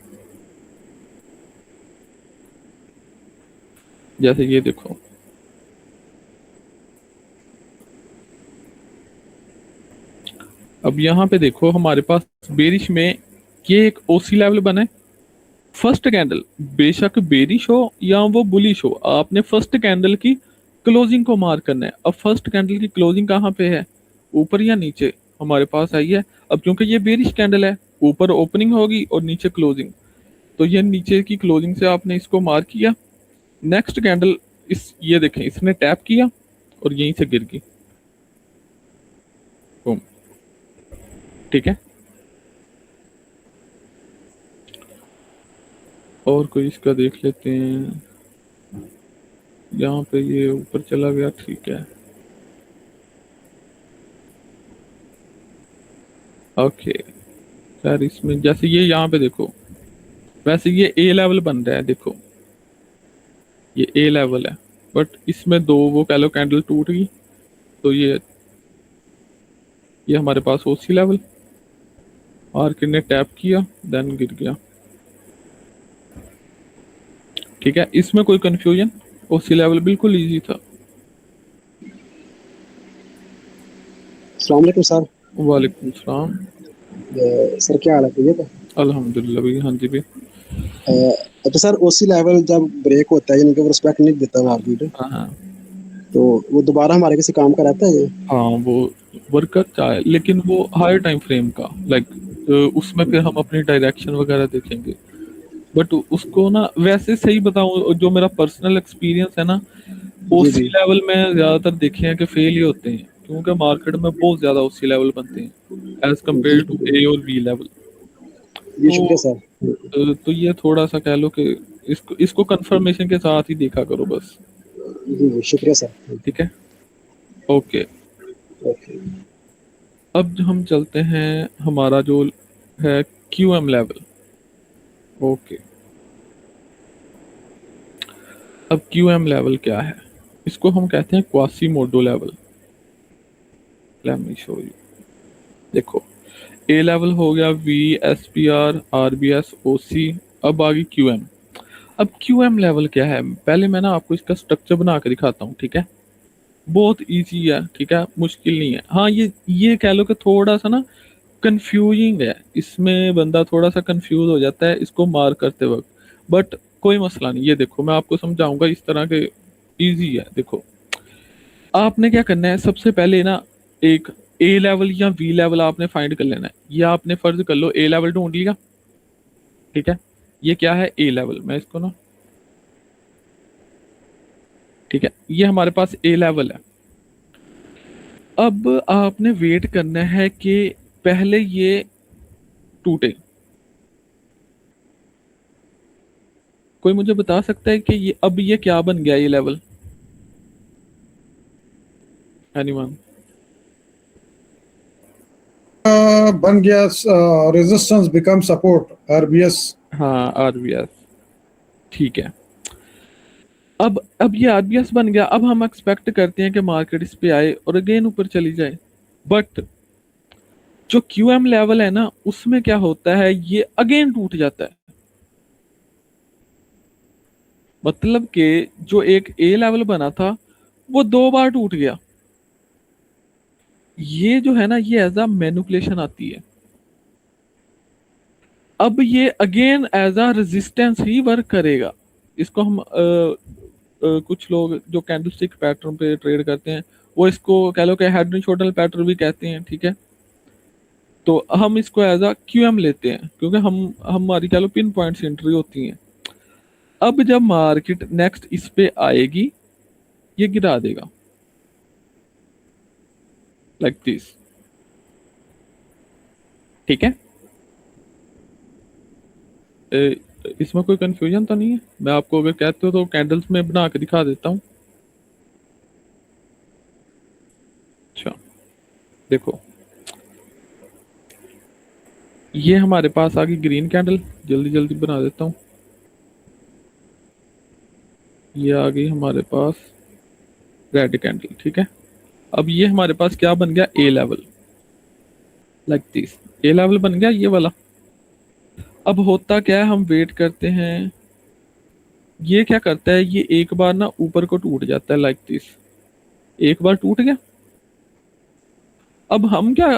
जैसे ये देखो, अब यहाँ पे देखो हमारे पास बेरिश में ये एक ओसी लेवल बना है। फर्स्ट कैंडल बेशक बेरिश हो या वो बुलिश हो, आपने फर्स्ट कैंडल की क्लोजिंग को मार्क करना है। अब फर्स्ट कैंडल की क्लोजिंग कहाँ पे है, ऊपर या नीचे, हमारे पास आई है। अब क्योंकि ये बेरिश कैंडल है, ऊपर ओपनिंग होगी और नीचे क्लोजिंग, तो ये नीचे की क्लोजिंग से आपने इसको मार्क किया। नेक्स्ट कैंडल इस ये देखें, इसने टैप किया और यहीं से गिर गई, बूम, ठीक है। और कोई इसका देख लेते हैं, यहाँ पे ये ऊपर चला गया, ठीक है, ओके सर। इसमें जैसे ये यहाँ पे देखो, वैसे ये ए लेवल बन रहा है, देखो ये ए लेवल है, बट इसमें दो वो कह लो कैंडल टूट गई, तो ये हमारे पास ओसी लेवल, मार्केट ने टैप किया देन गिर गया, ठीक है। इसमें कोई कंफ्यूजन, ओसी लेवल बिल्कुल इजी था। अस्सलाम वालेकुम सर। वालेकुम सलाम। सर क्या हाल है, ठीक है? अल्हम्दुलिल्लाह भाई, हाँ जी भाई। अच्छा सर, ओसी लेवल जब ब्रेक होता है यानी कि वो रिस्पेक्ट नहीं देता मार्केट, हाँ हाँ तो वो दोबारा हमारे किसी काम का रहता है ये? हाँ, वो वर्कर चाहे, लेकिन वो हायर टाइम फ्रेम का, लाइक उसमें फिर हम अपनी डायरेक्शन वगैरह देखेंगे। बट उसको ना, वैसे सही बताऊं, जो मेरा पर्सनल एक्सपीरियंस है ना, जी ओसी जी लेवल में ज्यादातर देखे हैं कि फेल ही होते हैं, क्योंकि मार्केट में बहुत ज्यादा ओसी लेवल बनते हैं एज जी कम्पेयर टू ए और बी लेवल। जी, शुक्रिया तो सर। तो ये थोड़ा सा कह लो कि इसको इसको कंफर्मेशन के साथ ही देखा करो बस, जी जी, शुक्रिया सर। ठीक है, ओके। ओके। अब हम चलते हैं, हमारा जो है क्यू एम लेवल, ओके। अब क्यू एम लेवल क्या है, इसको हम कहते हैं Quasimodo level. Let me show you, देखो ए लेवल हो गया, V S P R R B S O C, अब आ गई क्यू एम। अब क्यू एम लेवल क्या है, पहले मैं ना आपको इसका स्ट्रक्चर बना के दिखाता हूँ, ठीक है। बहुत इजी है, ठीक है, मुश्किल नहीं है। हाँ, ये कह लो कि थोड़ा सा ना कंफ्यूजिंग है, इसमें बंदा थोड़ा सा कंफ्यूज हो जाता है इसको मार्क करते वक्त, बट कोई मसला नहीं। ये देखो मैं आपको समझाऊंगा इस तरह के, इजी है। देखो आपने क्या करना है, सबसे पहले ना एक ए लेवल या वी लेवल आपने फाइंड कर लेना है। ये आपने फर्ज कर लो ए लेवल ढूंढ लिया, ठीक है। ये क्या है, ए लेवल, मैं इसको ना, ठीक है, ये हमारे पास ए लेवल है। अब आपने वेट करना है कि पहले ये टूटे। कोई मुझे बता सकता है कि ये अब ये क्या बन गया, ये लेवल? एनीवन? बन गया रेजिस्टेंस बिकम सपोर्ट आरबीएस। हाँ, आरबीएस, ठीक है। अब ये आरबीएस बन गया। अब हम एक्सपेक्ट करते हैं कि मार्केट इस पे आए और अगेन ऊपर चली जाए, बट जो क्यूएम लेवल है ना, उसमें क्या होता है, ये अगेन टूट जाता है। मतलब कि जो एक ए लेवल बना था वो दो बार टूट गया। ये जो है ना, ये एज अ मैनिपुलेशन आती है। अब ये अगेन एज अ रेजिस्टेंस ही वर्क करेगा। इसको हम कुछ लोग जो कैंडलस्टिक पैटर्न पे ट्रेड करते हैं, वो इसको कह लो कि हेड एंड शोल्डर पैटर्न भी कहते हैं, ठीक है। तो हम इसको एज अ क्यूएम लेते हैं, क्योंकि हम हमारी कह लो पिन पॉइंट्स एंट्री होती हैं। अब जब मार्केट नेक्स्ट इस पे आएगी, ये गिरा देगा लाइक दिस, ठीक है। इसमें कोई कंफ्यूजन तो नहीं है? मैं आपको अगर कहते हो तो कैंडल्स में बना के दिखा देता हूँ। अच्छा देखो, ये हमारे पास आ गई ग्रीन कैंडल, जल्दी जल्दी बना देता हूँ। ये आ गई हमारे पास रेड कैंडल, ठीक है। अब ये हमारे पास क्या बन गया, A level, like this, A level बन गया ये वाला। अब होता क्या है, हम वेट करते हैं, ये क्या करता है, ये एक बार ना ऊपर को टूट जाता है लाइक दिस, एक बार टूट गया। अब हम क्या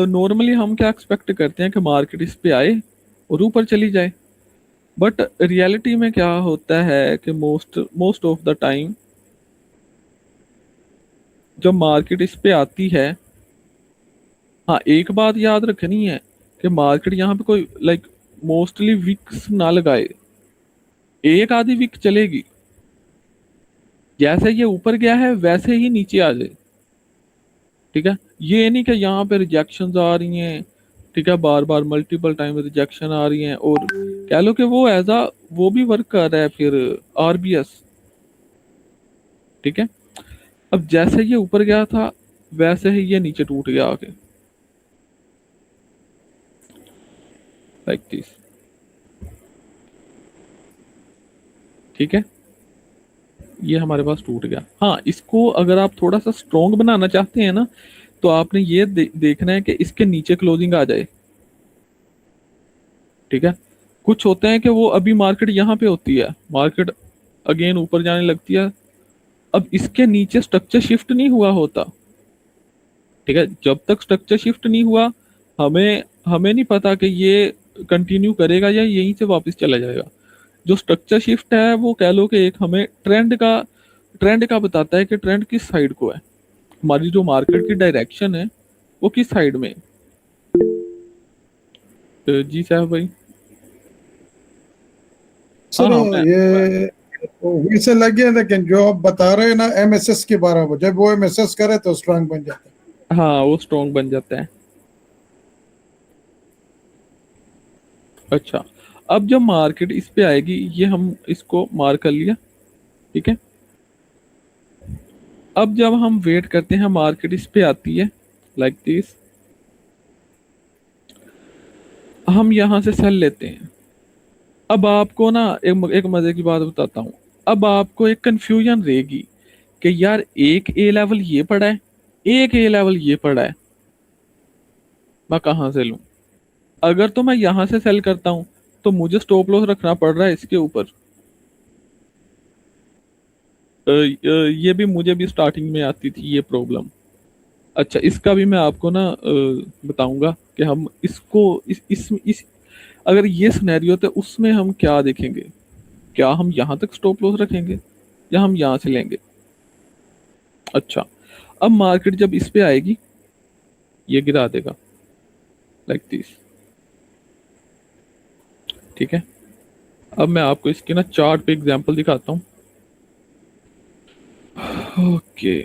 नॉर्मली हम क्या एक्सपेक्ट करते हैं कि मार्केट इस पे आए और ऊपर चली जाए, बट रियलिटी में क्या होता है कि most most of the time जब मार्केट इस पे आती है, हाँ एक बात याद रखनी है कि मार्केट यहाँ पे कोई लाइक मोस्टली विक्स ना लगाए, एक आधी विक चलेगी, जैसे ये ऊपर गया है वैसे ही नीचे आ जाए। ठीक है, ये नहीं कि यहाँ पे रिजेक्शंस आ रही हैं, ठीक है, बार बार मल्टीपल टाइम रिजेक्शन आ रही हैं, और कह लो कि वो एज आ वो भी वर्क कर रहा है फिर आरबीएस। ठीक है, अब जैसे ये ऊपर गया था वैसे ही ये नीचे टूट गया आके लाइक दिस। ठीक है, ये हमारे पास टूट गया। हाँ, इसको अगर आप थोड़ा सा स्ट्रॉन्ग बनाना चाहते हैं ना, तो आपने ये देखना है कि इसके नीचे क्लोजिंग आ जाए। ठीक है, कुछ होते हैं कि वो अभी मार्केट यहाँ पे होती है, मार्केट अगेन ऊपर जाने लगती है, अब इसके नीचे स्ट्रक्चर शिफ्ट नहीं हुआ होता। ठीक है, जब तक स्ट्रक्चर शिफ्ट नहीं हुआ हमें हमें नहीं पता कि ये कंटिन्यू करेगा या यहीं से वापस चला जाएगा। जो स्ट्रक्चर शिफ्ट है वो कह लो कि एक हमें ट्रेंड का बताता है कि ट्रेंड किस साइड को है, हमारी जो मार्केट की डायरेक्शन है वो किस साइड में है। तो जी साहब भाई। सर हाँ हाँ, ये वही से लग गया, लेकिन जो आप बता रहे हैं ना एमएसएस के बारे में, जब वो एमएसएस करे तो स्ट्रांग बन जाता है। हाँ वो स्ट्रॉन्ग बन जाता है। अच्छा, अब जब मार्केट इस पे आएगी, ये हम इसको मार्क कर लिया। ठीक है, अब जब हम वेट करते हैं मार्केट इस पे आती है लाइक दिस, हम यहां से सेल लेते हैं। अब आपको ना एक मजे की बात बताता हूँ, अब आपको एक कंफ्यूजन रहेगी कि यार एक ए लेवल ये पड़ा है, एक ए लेवल ये पड़ा है, मैं कहाँ से लूं। अगर तो मैं यहां से सेल करता हूं तो मुझे स्टॉप लॉस रखना पड़ रहा है इसके ऊपर। ये भी मुझे भी स्टार्टिंग में आती थी ये प्रॉब्लम। अच्छा, इसका भी मैं आपको ना बताऊंगा कि हम इसको इस अगर ये सिनेरियो तो उसमें हम क्या देखेंगे, क्या हम यहाँ तक स्टॉप लॉस रखेंगे या हम यहाँ से लेंगे। अच्छा, अब मार्केट जब इस पे आएगी ये गिरा देगा लाइक दिस। ठीक है, अब मैं आपको इसके ना चार्ट पे एग्जांपल दिखाता हूँ। ओके,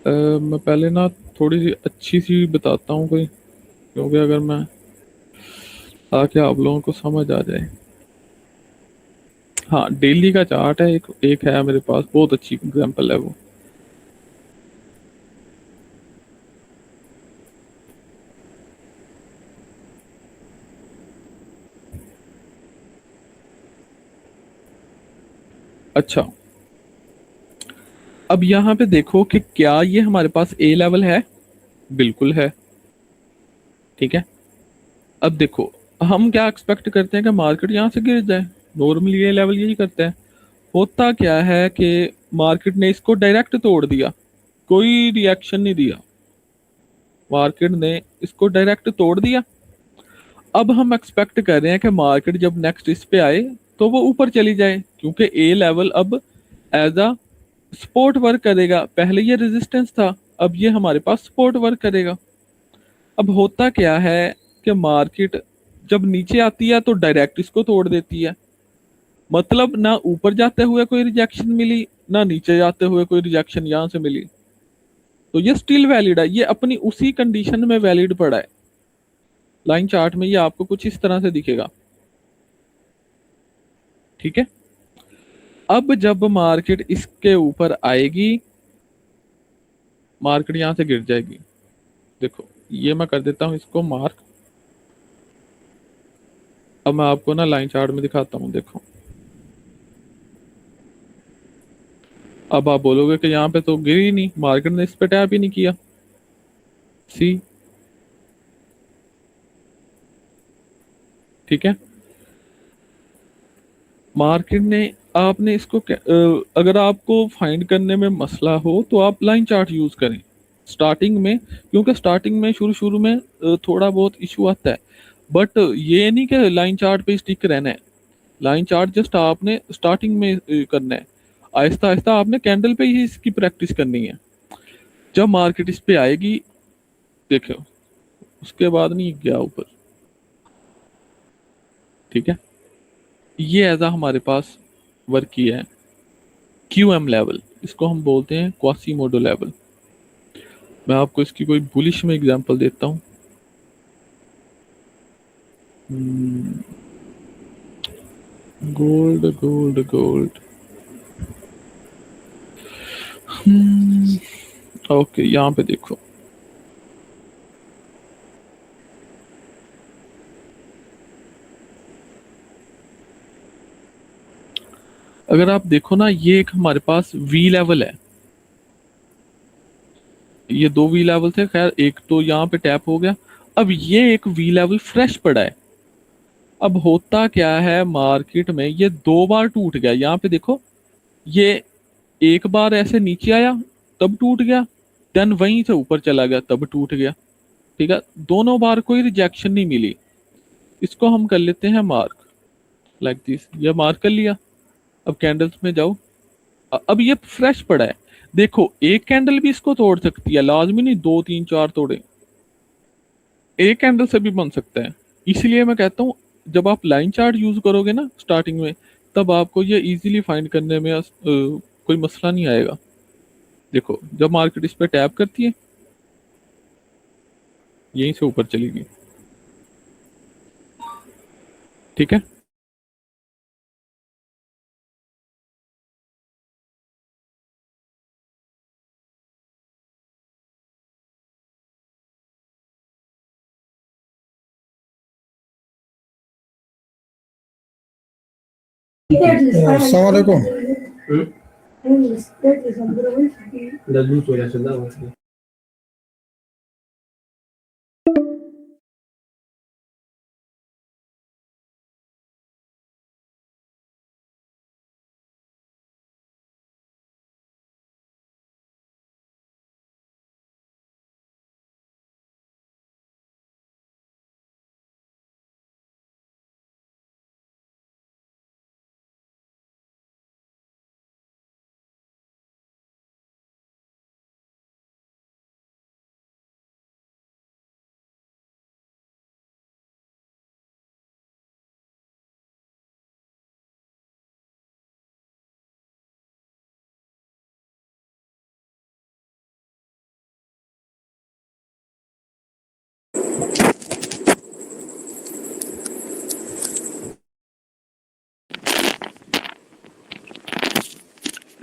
मैं पहले ना थोड़ी सी अच्छी सी बताता हूँ कोई, क्योंकि अगर मैं ताकि आप लोगों को समझ आ जाए। हाँ, डेली का चार्ट है, एक है मेरे पास, बहुत अच्छी एग्जांपल है वो। अच्छा, अब यहाँ पे देखो कि क्या ये हमारे पास ए लेवल है, बिल्कुल है। ठीक है, अब देखो हम क्या एक्सपेक्ट करते हैं कि मार्केट यहाँ से गिर जाए, नॉर्मली ए लेवल यही करता है। होता क्या है कि मार्केट ने इसको डायरेक्ट तोड़ दिया, कोई रिएक्शन नहीं दिया, मार्केट ने इसको डायरेक्ट तोड़ दिया। अब हम एक्सपेक्ट कर रहे हैं कि मार्केट जब नेक्स्ट इस पे आए तो वो ऊपर चली जाए, क्योंकि ए लेवल अब एज अ सपोर्ट वर्क करेगा। पहले ये रेजिस्टेंस था, अब ये हमारे पास सपोर्ट वर्क करेगा। अब होता क्या है कि मार्केट जब नीचे आती है तो डायरेक्ट इसको तोड़ देती है, मतलब ना ऊपर जाते हुए कोई रिजेक्शन मिली ना नीचे जाते हुए कोई रिजेक्शन यहाँ से मिली, तो ये स्टिल वैलिड है, ये अपनी उसी कंडीशन में वैलिड पड़ा है। लाइन चार्ट में ये आपको कुछ इस तरह से दिखेगा। ठीक है, अब जब मार्केट इसके ऊपर आएगी, मार्केट यहां से गिर जाएगी। देखो ये मैं कर देता हूं इसको मार्क। अब मैं आपको ना लाइन चार्ट में दिखाता हूं, देखो अब आप बोलोगे कि यहाँ पे तो गिरी ही नहीं, मार्केट ने इस पे टैप ही नहीं किया। सी, ठीक है, मार्केट ने आपने इसको अगर आपको फाइंड करने में मसला हो तो आप लाइन चार्ट यूज करें स्टार्टिंग में, क्योंकि स्टार्टिंग में शुरू शुरू में थोड़ा बहुत इशू आता है, बट ये नहीं कि लाइन चार्ट पे स्टिक रहना है। लाइन चार्ट जस्ट आपने स्टार्टिंग में करना है, आहिस्ता आहिस्ता आपने कैंडल पे ही इसकी प्रैक्टिस करनी है। जब मार्केट इस पे आएगी देखो, उसके बाद नहीं गया ऊपर, ठीक है। ये ऐसा हमारे पास वर्क किया है क्यू लेवल, इसको हम बोलते हैं क्वासीमोडो लेवल। मैं आपको इसकी कोई बुलिश में एग्जांपल देता हूँ। गोल्ड गोल्ड गोल्ड, ओके यहाँ पे देखो, अगर आप देखो ना, ये एक हमारे पास वी लेवल है, ये दो वी लेवल थे, खैर एक तो यहाँ पे टैप हो गया। अब ये एक वी लेवल फ्रेश पड़ा है। अब होता क्या है मार्केट में, ये दो बार टूट गया, यहाँ पे देखो, ये एक बार ऐसे नीचे आया तब टूट गया, देन वहीं से ऊपर चला गया तब टूट गया, ठीक है। दोनों बार कोई रिजेक्शन नहीं मिली। इसको हम कर लेते हैं मार्क लाइक दिस, ये मार्क कर लिया। अब कैंडल्स में जाओ, अब ये फ्रेश पड़ा है, देखो एक कैंडल भी इसको तोड़ सकती है, लाजमी नहीं दो तीन चार तोड़े, एक कैंडल से भी बन सकता है। इसलिए मैं कहता हूँ जब आप लाइन चार्ट यूज करोगे ना स्टार्टिंग में, तब आपको ये इजीली फाइंड करने में कोई मसला नहीं आएगा। देखो जब मार्केट इस पे टैप करती है यहीं से ऊपर चलेगी, ठीक है। अस्सलाम वालेकुम।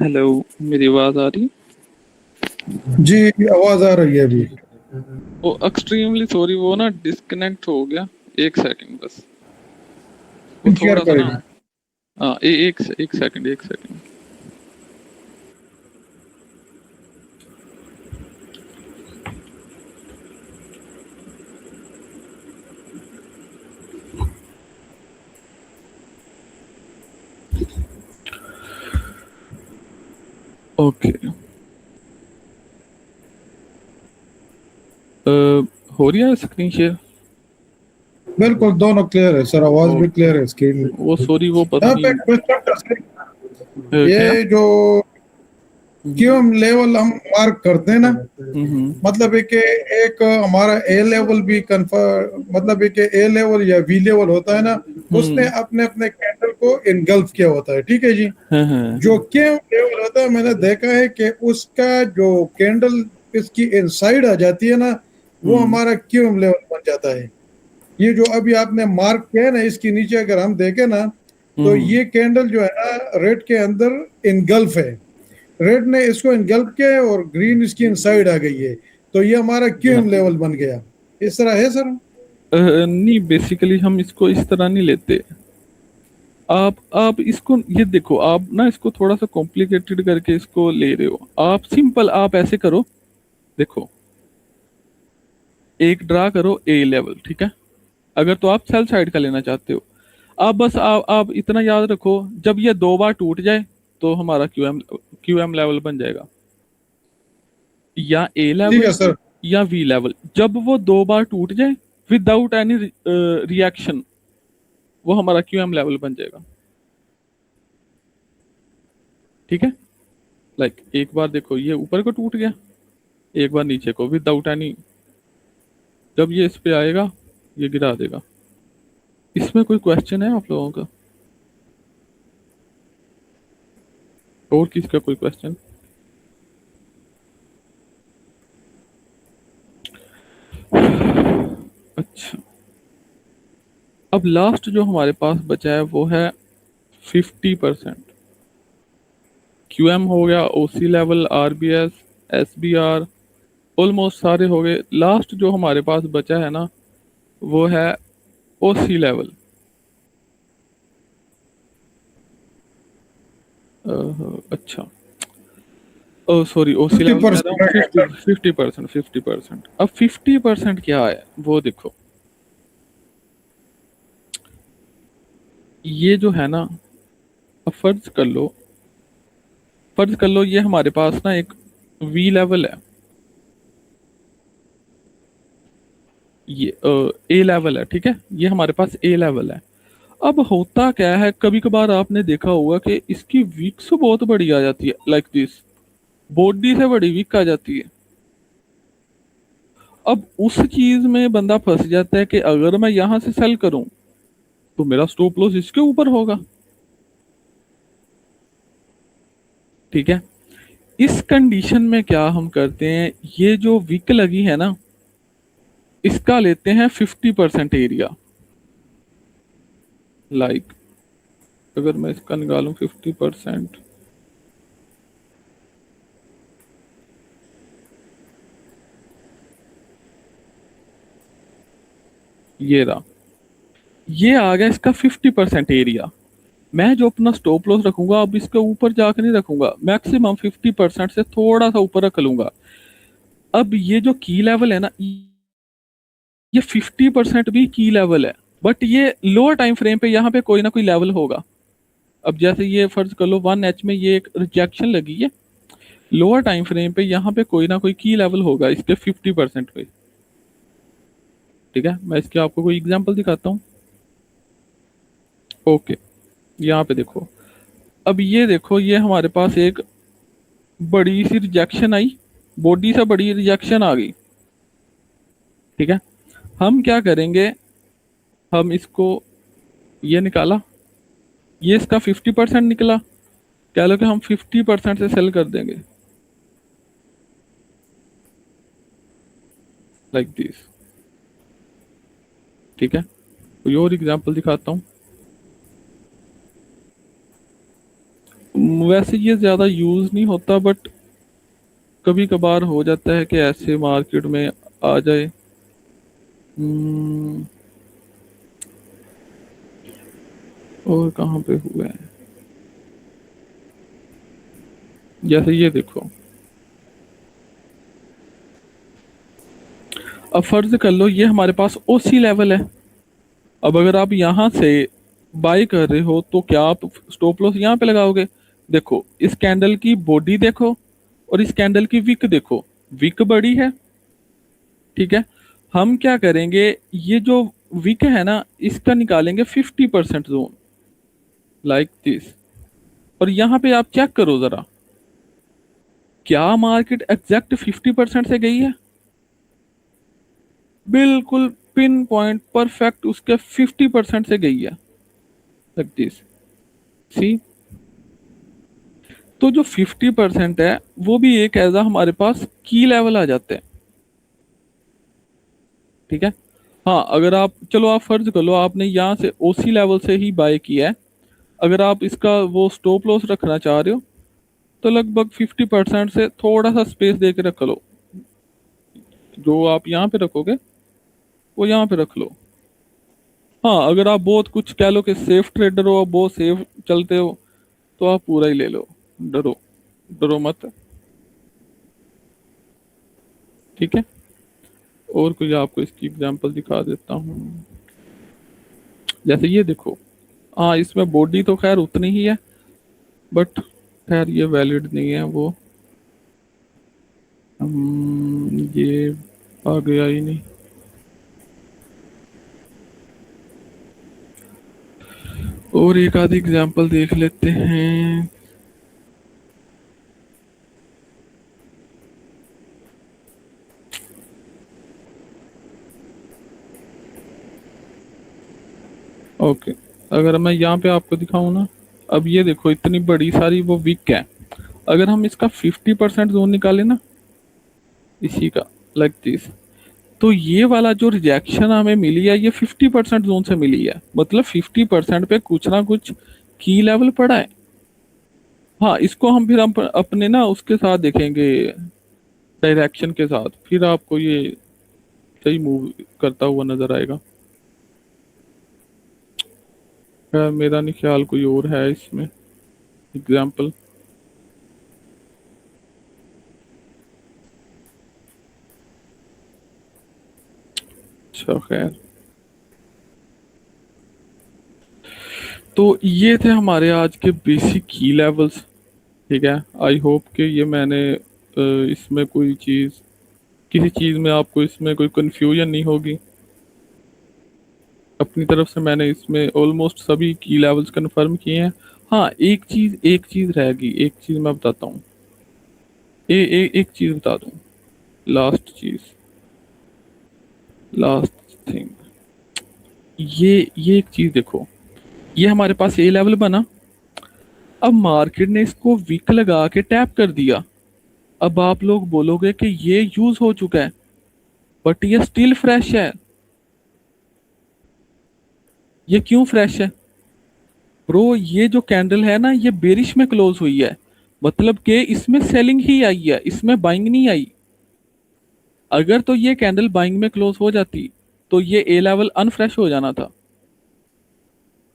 हेलो, मेरी आवाज आ रही? जी आवाज आ रही है अभी। वो एक्सट्रीमली सॉरी, वो ना डिस्कनेक्ट हो गया, एक सेकंड बस, वो शेयर थोड़ा सा करेंगे। ना, हाँ एक सेकंड, एक सेकंड। ओके, हो रही है स्क्रीन शेयर? बिल्कुल दोनों क्लियर है सर, आवाज भी क्लियर है स्क्रीन। वो सॉरी, वो पता यहाँ पे नहीं एक क्वेश्चन था सर, क्या? ये जो क्यूम लेवल हम मार्क करते हैं ना, मतलब है कि एक हमारा ए लेवल भी कंफर्म, मतलब है कि ए लेवल या वी लेवल होता है ना, उसने अपने अपने कैंडल को इनगल्फ किया होता है, ठीक है जी। जो क्यूम लेवल होता है, मैंने देखा है कि उसका जो कैंडल इसकी इनसाइड आ जाती है ना, वो हमारा क्यूम लेवल बन जाता है। ये जो अभी आपने मार्क किया है ना, इसके नीचे अगर हम देखें ना, तो ये कैंडल जो है ना रेड के अंदर इनगल्फ है, रेड ने इसको इनगल्फ किया है और ग्रीन इसकी इनसाइड आ गई है, तो ये हमारा क्यूम लेवल बन गया। इस तरह है सर? नहीं, बेसिकली हम इसको इस तरह नहीं लेते। आप इसको ये देखो, आप ना इसको थोड़ा सा कॉम्प्लिकेटेड करके इसको ले रहे हो। आप सिंपल आप ऐसे करो, देखो एक ड्रा करो ए लेवल, ठीक है, अगर तो आप सेल साइड का लेना चाहते हो। आप बस आप इतना याद रखो, जब ये 2 बार टूट जाए तो हमारा क्यू एम लेवल बन जाएगा, या ए ठीक है लेवल सर। या वी लेवल। जब वो 2 बार टूट जाए विदाउट एनी रिएक्शन, वो हमारा क्यू एम लेवल बन जाएगा। ठीक है, लाइक एक बार देखो ये ऊपर को टूट गया, एक बार नीचे को विदाउट एनी, जब ये इस पे आएगा ये गिरा देगा। इसमें कोई क्वेश्चन है आप लोगों का, और किसका कोई क्वेश्चन? अच्छा, अब लास्ट जो हमारे पास बचा है वो है 50%। क्यू एम हो गया, O C level, R B S, S B R, almost सारे हो गए। लास्ट जो हमारे पास बचा है ना वो है ओ सी लेवल। अच्छा, ओ सॉरी, ओ सी लेवल कह रहा हूँ। 50%। 50%, 50%। अब 50% क्या है वो देखो, ये जो है ना, अब फर्ज कर लो ये हमारे पास ना एक वी लेवल है, ये ए लेवल है। ठीक है, ये हमारे पास ए लेवल है। अब होता क्या है, कभी कभार आपने देखा होगा कि इसकी वीक्स बहुत बड़ी आ जाती है, लाइक दिस, बॉडी से बड़ी वीक आ जाती है। अब उस चीज में बंदा फंस जाता है कि अगर मैं यहां से सेल करूं तो मेरा स्टॉप लॉस इसके ऊपर होगा। ठीक है, इस कंडीशन में क्या हम करते हैं, ये जो वीक लगी है ना इसका लेते हैं 50% एरिया। लाइक अगर मैं इसका निकालूं 50%, ये रहा, ये आ गया इसका 50% एरिया। मैं जो अपना स्टॉप लॉस रखूंगा अब इसके ऊपर जाकर नहीं रखूंगा, मैक्सिमम 50% से थोड़ा सा ऊपर रख लूंगा। अब ये जो की लेवल है ना, ये 50% भी की लेवल है, बट ये लोअर टाइम फ्रेम पे यहाँ पे कोई ना कोई लेवल होगा। अब जैसे ये फर्ज कर लो 1H में ये एक रिजेक्शन लगी है, लोअर टाइम फ्रेम पे यहाँ पे कोई ना कोई की लेवल होगा इसके 50% पे। ठीक है, मैं इसके आपको कोई एग्जांपल दिखाता हूँ। ओके, यहाँ पे देखो, अब ये देखो ये हमारे पास एक बड़ी सी रिजेक्शन आई, बॉडी से बड़ी रिजेक्शन आ गई। ठीक है, हम क्या करेंगे, हम इसको, ये निकाला, ये इसका 50% निकला, कह लो कि हम 50% से सेल कर देंगे, लाइक दिस। ठीक है, कोई और एग्जांपल दिखाता हूँ। वैसे ये ज़्यादा यूज़ नहीं होता, बट कभी कभार हो जाता है कि ऐसे मार्केट में आ जाए। और कहाँ पे हुआ है, जैसे ये देखो, अब फर्ज कर लो ये हमारे पास ओसी लेवल है। अब अगर आप यहाँ से बाई कर रहे हो तो क्या आप स्टॉप लॉस यहाँ पे लगाओगे? देखो इस कैंडल की बॉडी देखो और इस कैंडल की विक देखो, विक बड़ी है। ठीक है, हम क्या करेंगे, ये जो विक है ना इसका निकालेंगे 50% जोन, लाइक दिस। और यहाँ पे आप चेक करो जरा, क्या मार्केट एग्जैक्ट 50% से गई है? बिल्कुल पिन पॉइंट परफेक्ट उसके 50% से गई है, लाइक दिस। सी, तो जो 50% है वो भी एक ऐसा हमारे पास की लेवल आ जाते हैं। ठीक है, हाँ अगर आप, चलो आप फर्ज कर लो आपने यहाँ से ओसी लेवल से ही बाय किया है, अगर आप इसका वो स्टॉप लॉस रखना चाह रहे हो तो लगभग 50% से थोड़ा सा स्पेस दे के रख लो, जो आप यहाँ पे रखोगे वो यहाँ पे रख लो। हाँ अगर आप बहुत कुछ कह लो कि सेफ ट्रेडर हो, बहुत सेफ चलते हो, तो आप पूरा ही ले लो, डरो डरो मत। ठीक है, और कोई आपको इसकी एग्जांपल दिखा देता हूँ। जैसे ये देखो, हाँ इसमें बॉडी तो खैर उतनी ही है, बट खैर ये वैलिड नहीं है वो। ये आ गया ही नहीं। और एक आधी एग्जांपल देख लेते हैं। ओके, अगर मैं यहाँ पे आपको दिखाऊं ना, अब ये देखो इतनी बड़ी सारी वो वीक है। अगर हम इसका 50% जोन निकालें ना, इसी का लाइक दिस, तो ये वाला जो रिजेक्शन हमें मिली है ये 50% जोन से मिली है, मतलब 50% पे कुछ ना कुछ की लेवल पड़ा है। हाँ इसको हम फिर हम अपने ना उसके साथ देखेंगे, डायरेक्शन के साथ, फिर आपको ये सही मूव करता हुआ नजर आएगा। खैर मेरा नहीं ख्याल कोई और है इसमें एग्जाम्पल। अच्छा खैर, तो ये थे हमारे आज के बेसिक की लेवल्स। ठीक है, आई होप कि ये मैंने इसमें कोई चीज़, किसी चीज़ में आपको इसमें कोई कंफ्यूजन नहीं होगी। अपनी तरफ से मैंने इसमें ऑलमोस्ट सभी की लेवल्स कंफर्म किए हैं। हाँ एक चीज़ रह गई, एक चीज़ मैं बताता हूँ। एक चीज़ बता दूँ, लास्ट चीज़, लास्ट थिंग, ये एक चीज़ देखो, ये हमारे पास ए लेवल बना। अब मार्केट ने इसको वीक लगा के टैप कर दिया। अब आप लोग बोलोगे कि ये यूज हो चुका है, बट ये स्टिल फ्रेश है। ये क्यों फ्रेश है ब्रो? ये जो कैंडल है ना, ये बेरिश में क्लोज हुई है, मतलब कि इसमें सेलिंग ही आई है, इसमें बाइंग नहीं आई। अगर तो ये कैंडल बाइंग में क्लोज हो जाती तो ये ए लेवल अनफ्रेश हो जाना था।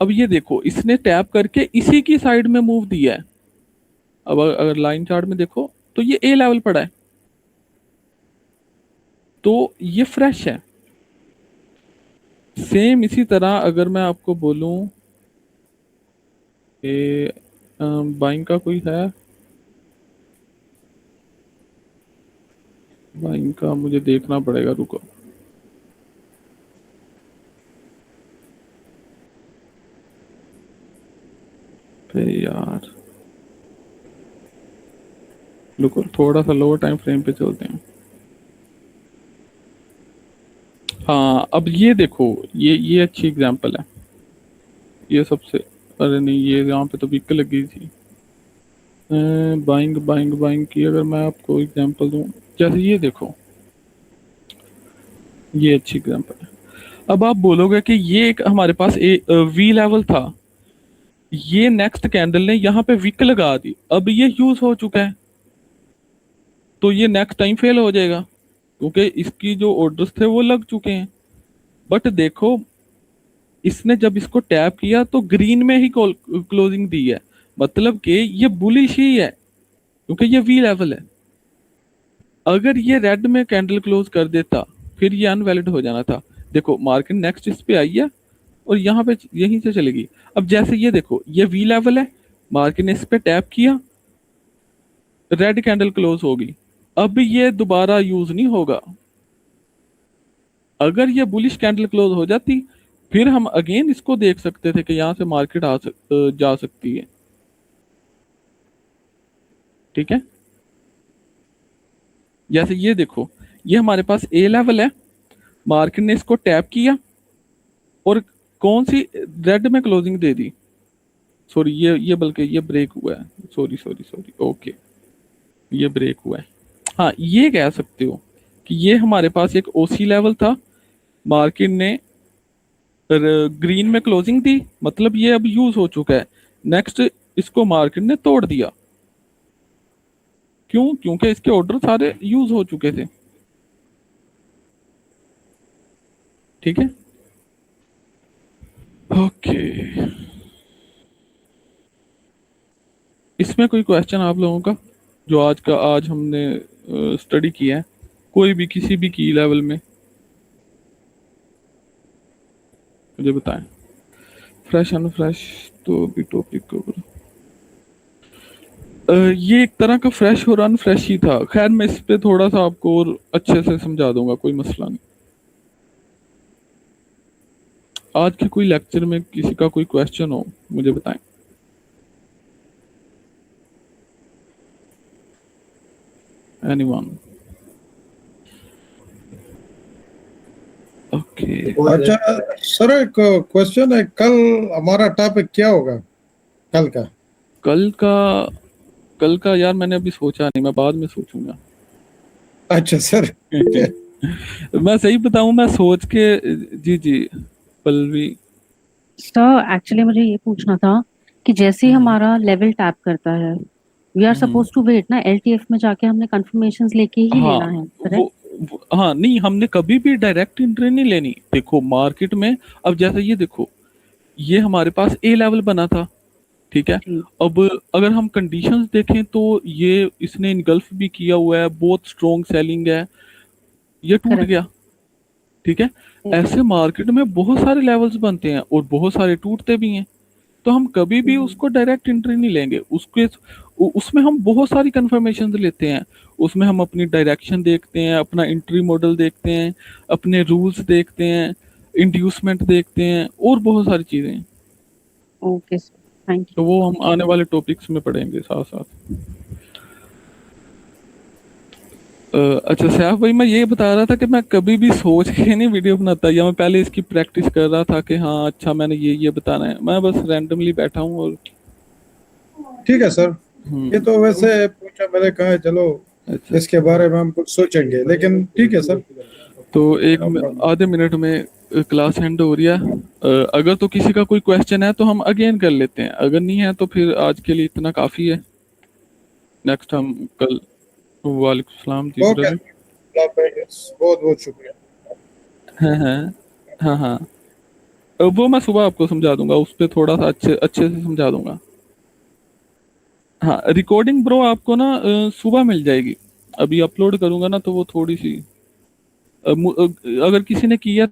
अब ये देखो इसने टैप करके इसी की साइड में मूव दिया है। अब अगर लाइन चार्ट में देखो तो ये ए लेवल पड़ा है, तो ये फ्रेश है। सेम इसी तरह अगर मैं आपको बोलूं कि बाइंग का कोई है, बाइंग का मुझे देखना पड़ेगा, रुको। यार रुको, थोड़ा सा लोअर टाइम फ्रेम पे चलते हैं। हाँ अब ये देखो, ये अच्छी एग्जांपल है, ये सबसे, अरे नहीं ये यहाँ पे तो बिक लगी थी। बाइंग बाइंग बाइंग की अगर मैं आपको एग्जांपल दूं, जैसे ये देखो, ये अच्छी एग्जांपल है। अब आप बोलोगे कि ये एक हमारे पास वी लेवल था, ये नेक्स्ट कैंडल ने यहाँ पे विक लगा दी, अब ये यूज हो चुका है, तो ये नेक्स्ट टाइम फेल हो जाएगा, क्योंकि इसकी जो ऑर्डर्स थे वो लग चुके हैं। बट देखो इसने जब इसको टैप किया तो ग्रीन में ही क्लोजिंग दी है, मतलब कि ये बुलिश ही है, क्योंकि ये वी लेवल है। अगर ये रेड में कैंडल क्लोज कर देता फिर ये अनवैलिड हो जाना था। देखो मार्केट नेक्स्ट इस पे आई है और यहाँ पे यहीं से चलेगी। अब जैसे ये देखो, ये वी लेवल है, मार्केट ने इस पे टैप किया, रेड कैंडल क्लोज होगी, अब ये दोबारा यूज नहीं होगा। अगर ये बुलिश कैंडल क्लोज हो जाती फिर हम अगेन इसको देख सकते थे कि यहाँ से मार्केट जा सकती है। ठीक है, जैसे ये देखो, ये हमारे पास ए लेवल है, मार्केट ने इसको टैप किया और कौन सी, रेड में क्लोजिंग दे दी। सॉरी ये बल्कि ये ब्रेक हुआ है, सॉरी सॉरी सॉरी, ओके ये ब्रेक हुआ है। हाँ ये कह सकते हो कि ये हमारे पास एक ओसी लेवल था, मार्केट ने ग्रीन में क्लोजिंग दी, मतलब ये अब यूज हो चुका है। नेक्स्ट इसको मार्केट ने तोड़ दिया, क्यों? क्योंकि इसके ऑर्डर सारे यूज हो चुके थे। ठीक है, ओके, इसमें कोई क्वेश्चन आप लोगों का, जो आज हमने स्टडी किया है, कोई भी किसी भी की लेवल में, मुझे बताएं। फ्रेश अनफ्रेश तो भी टॉपिक कवर। ये एक तरह का फ्रेश और अनफ्रेश ही था। खैर मैं इस पे थोड़ा सा आपको और अच्छे से समझा दूंगा, कोई मसला नहीं। आज के कोई लेक्चर में किसी का कोई क्वेश्चन हो मुझे बताएं। एनीवन? ओके। अच्छा सर, एक क्वेश्चन है, कल हमारा टॉपिक क्या होगा कल का? कल का यार मैंने अभी सोचा नहीं, मैं बाद में सोचूंगा। अच्छा सर। मैं सही बताऊं, मैं सोच के। जी जी पल्लवी। सर एक्चुअली मुझे ये पूछना था कि जैसे ही हमारा लेवल टैप करता है, we are supposed to wait ना, एलटीएफ में जाके हमने कंफर्मेशंस लेके ही हाँ लेना है, करेक्ट? हाँ नहीं, हमने कभी भी डायरेक्ट एंट्री नहीं लेनी। देखो मार्केट में अब जैसे ये देखो, ये हमारे पास ए लेवल बना था, ठीक है। ठीक। अब अगर हम कंडीशंस देखें तो ये इसने इनगल्फ भी किया हुआ है, बहुत स्ट्रॉन्ग सेलिंग है, ये टूट Correct. गया, ठीक है। ऐसे मार्केट में बहुत सारे लेवल्स बनते हैं और बहुत सारे टूटते भी हैं, तो हम कभी भी उसको डायरेक्ट एंट्री नहीं लेंगे। उसमें हम बहुत सारी कंफर्मेशन लेते हैं। उसमें हम अपनी डायरेक्शन देखते हैं, अपना एंट्री मॉडल देखते हैं, अपने रूल्स देखते हैं, इंड्यूसमेंट देखते हैं और बहुत सारी चीजें हैं। Okay sir, thank you. तो वो हम आने वाले टॉपिक्स में पढ़ेंगे साथ साथ। अच्छा सैफ भाई, मैं ये बता रहा था कि मैं कभी भी सोच के नहीं वीडियो बनाता, या मैं पहले इसकी प्रैक्टिस कर रहा था कि हाँ अच्छा मैंने ये बताना है। मैं बस रैंडमली बैठा हूँ और ठीक है सर, ये तो वैसे पूछा, मैंने कहा चलो अच्छा। इसके बारे में हम कुछ सोचेंगे, लेकिन ठीक है सर। तो आधे मिनट में क्लास एंड हो रही है। अगर तो किसी का कोई क्वेश्चन है तो हम अगेन कर लेते हैं, अगर नहीं है तो फिर आज के लिए इतना काफ़ी है। नेक्स्ट हम कल। वालेकुम सलाम जी ओके, ब्रदर। बहुत बहुत शुक्रिया। हाँ हाँ हाँ हाँ। वो मैं सुबह आपको समझा दूंगा, उस पर थोड़ा सा अच्छे अच्छे से समझा दूंगा। हाँ रिकॉर्डिंग ब्रो आपको ना सुबह मिल जाएगी। अभी अपलोड करूंगा ना तो वो थोड़ी सी अगर किसी ने किया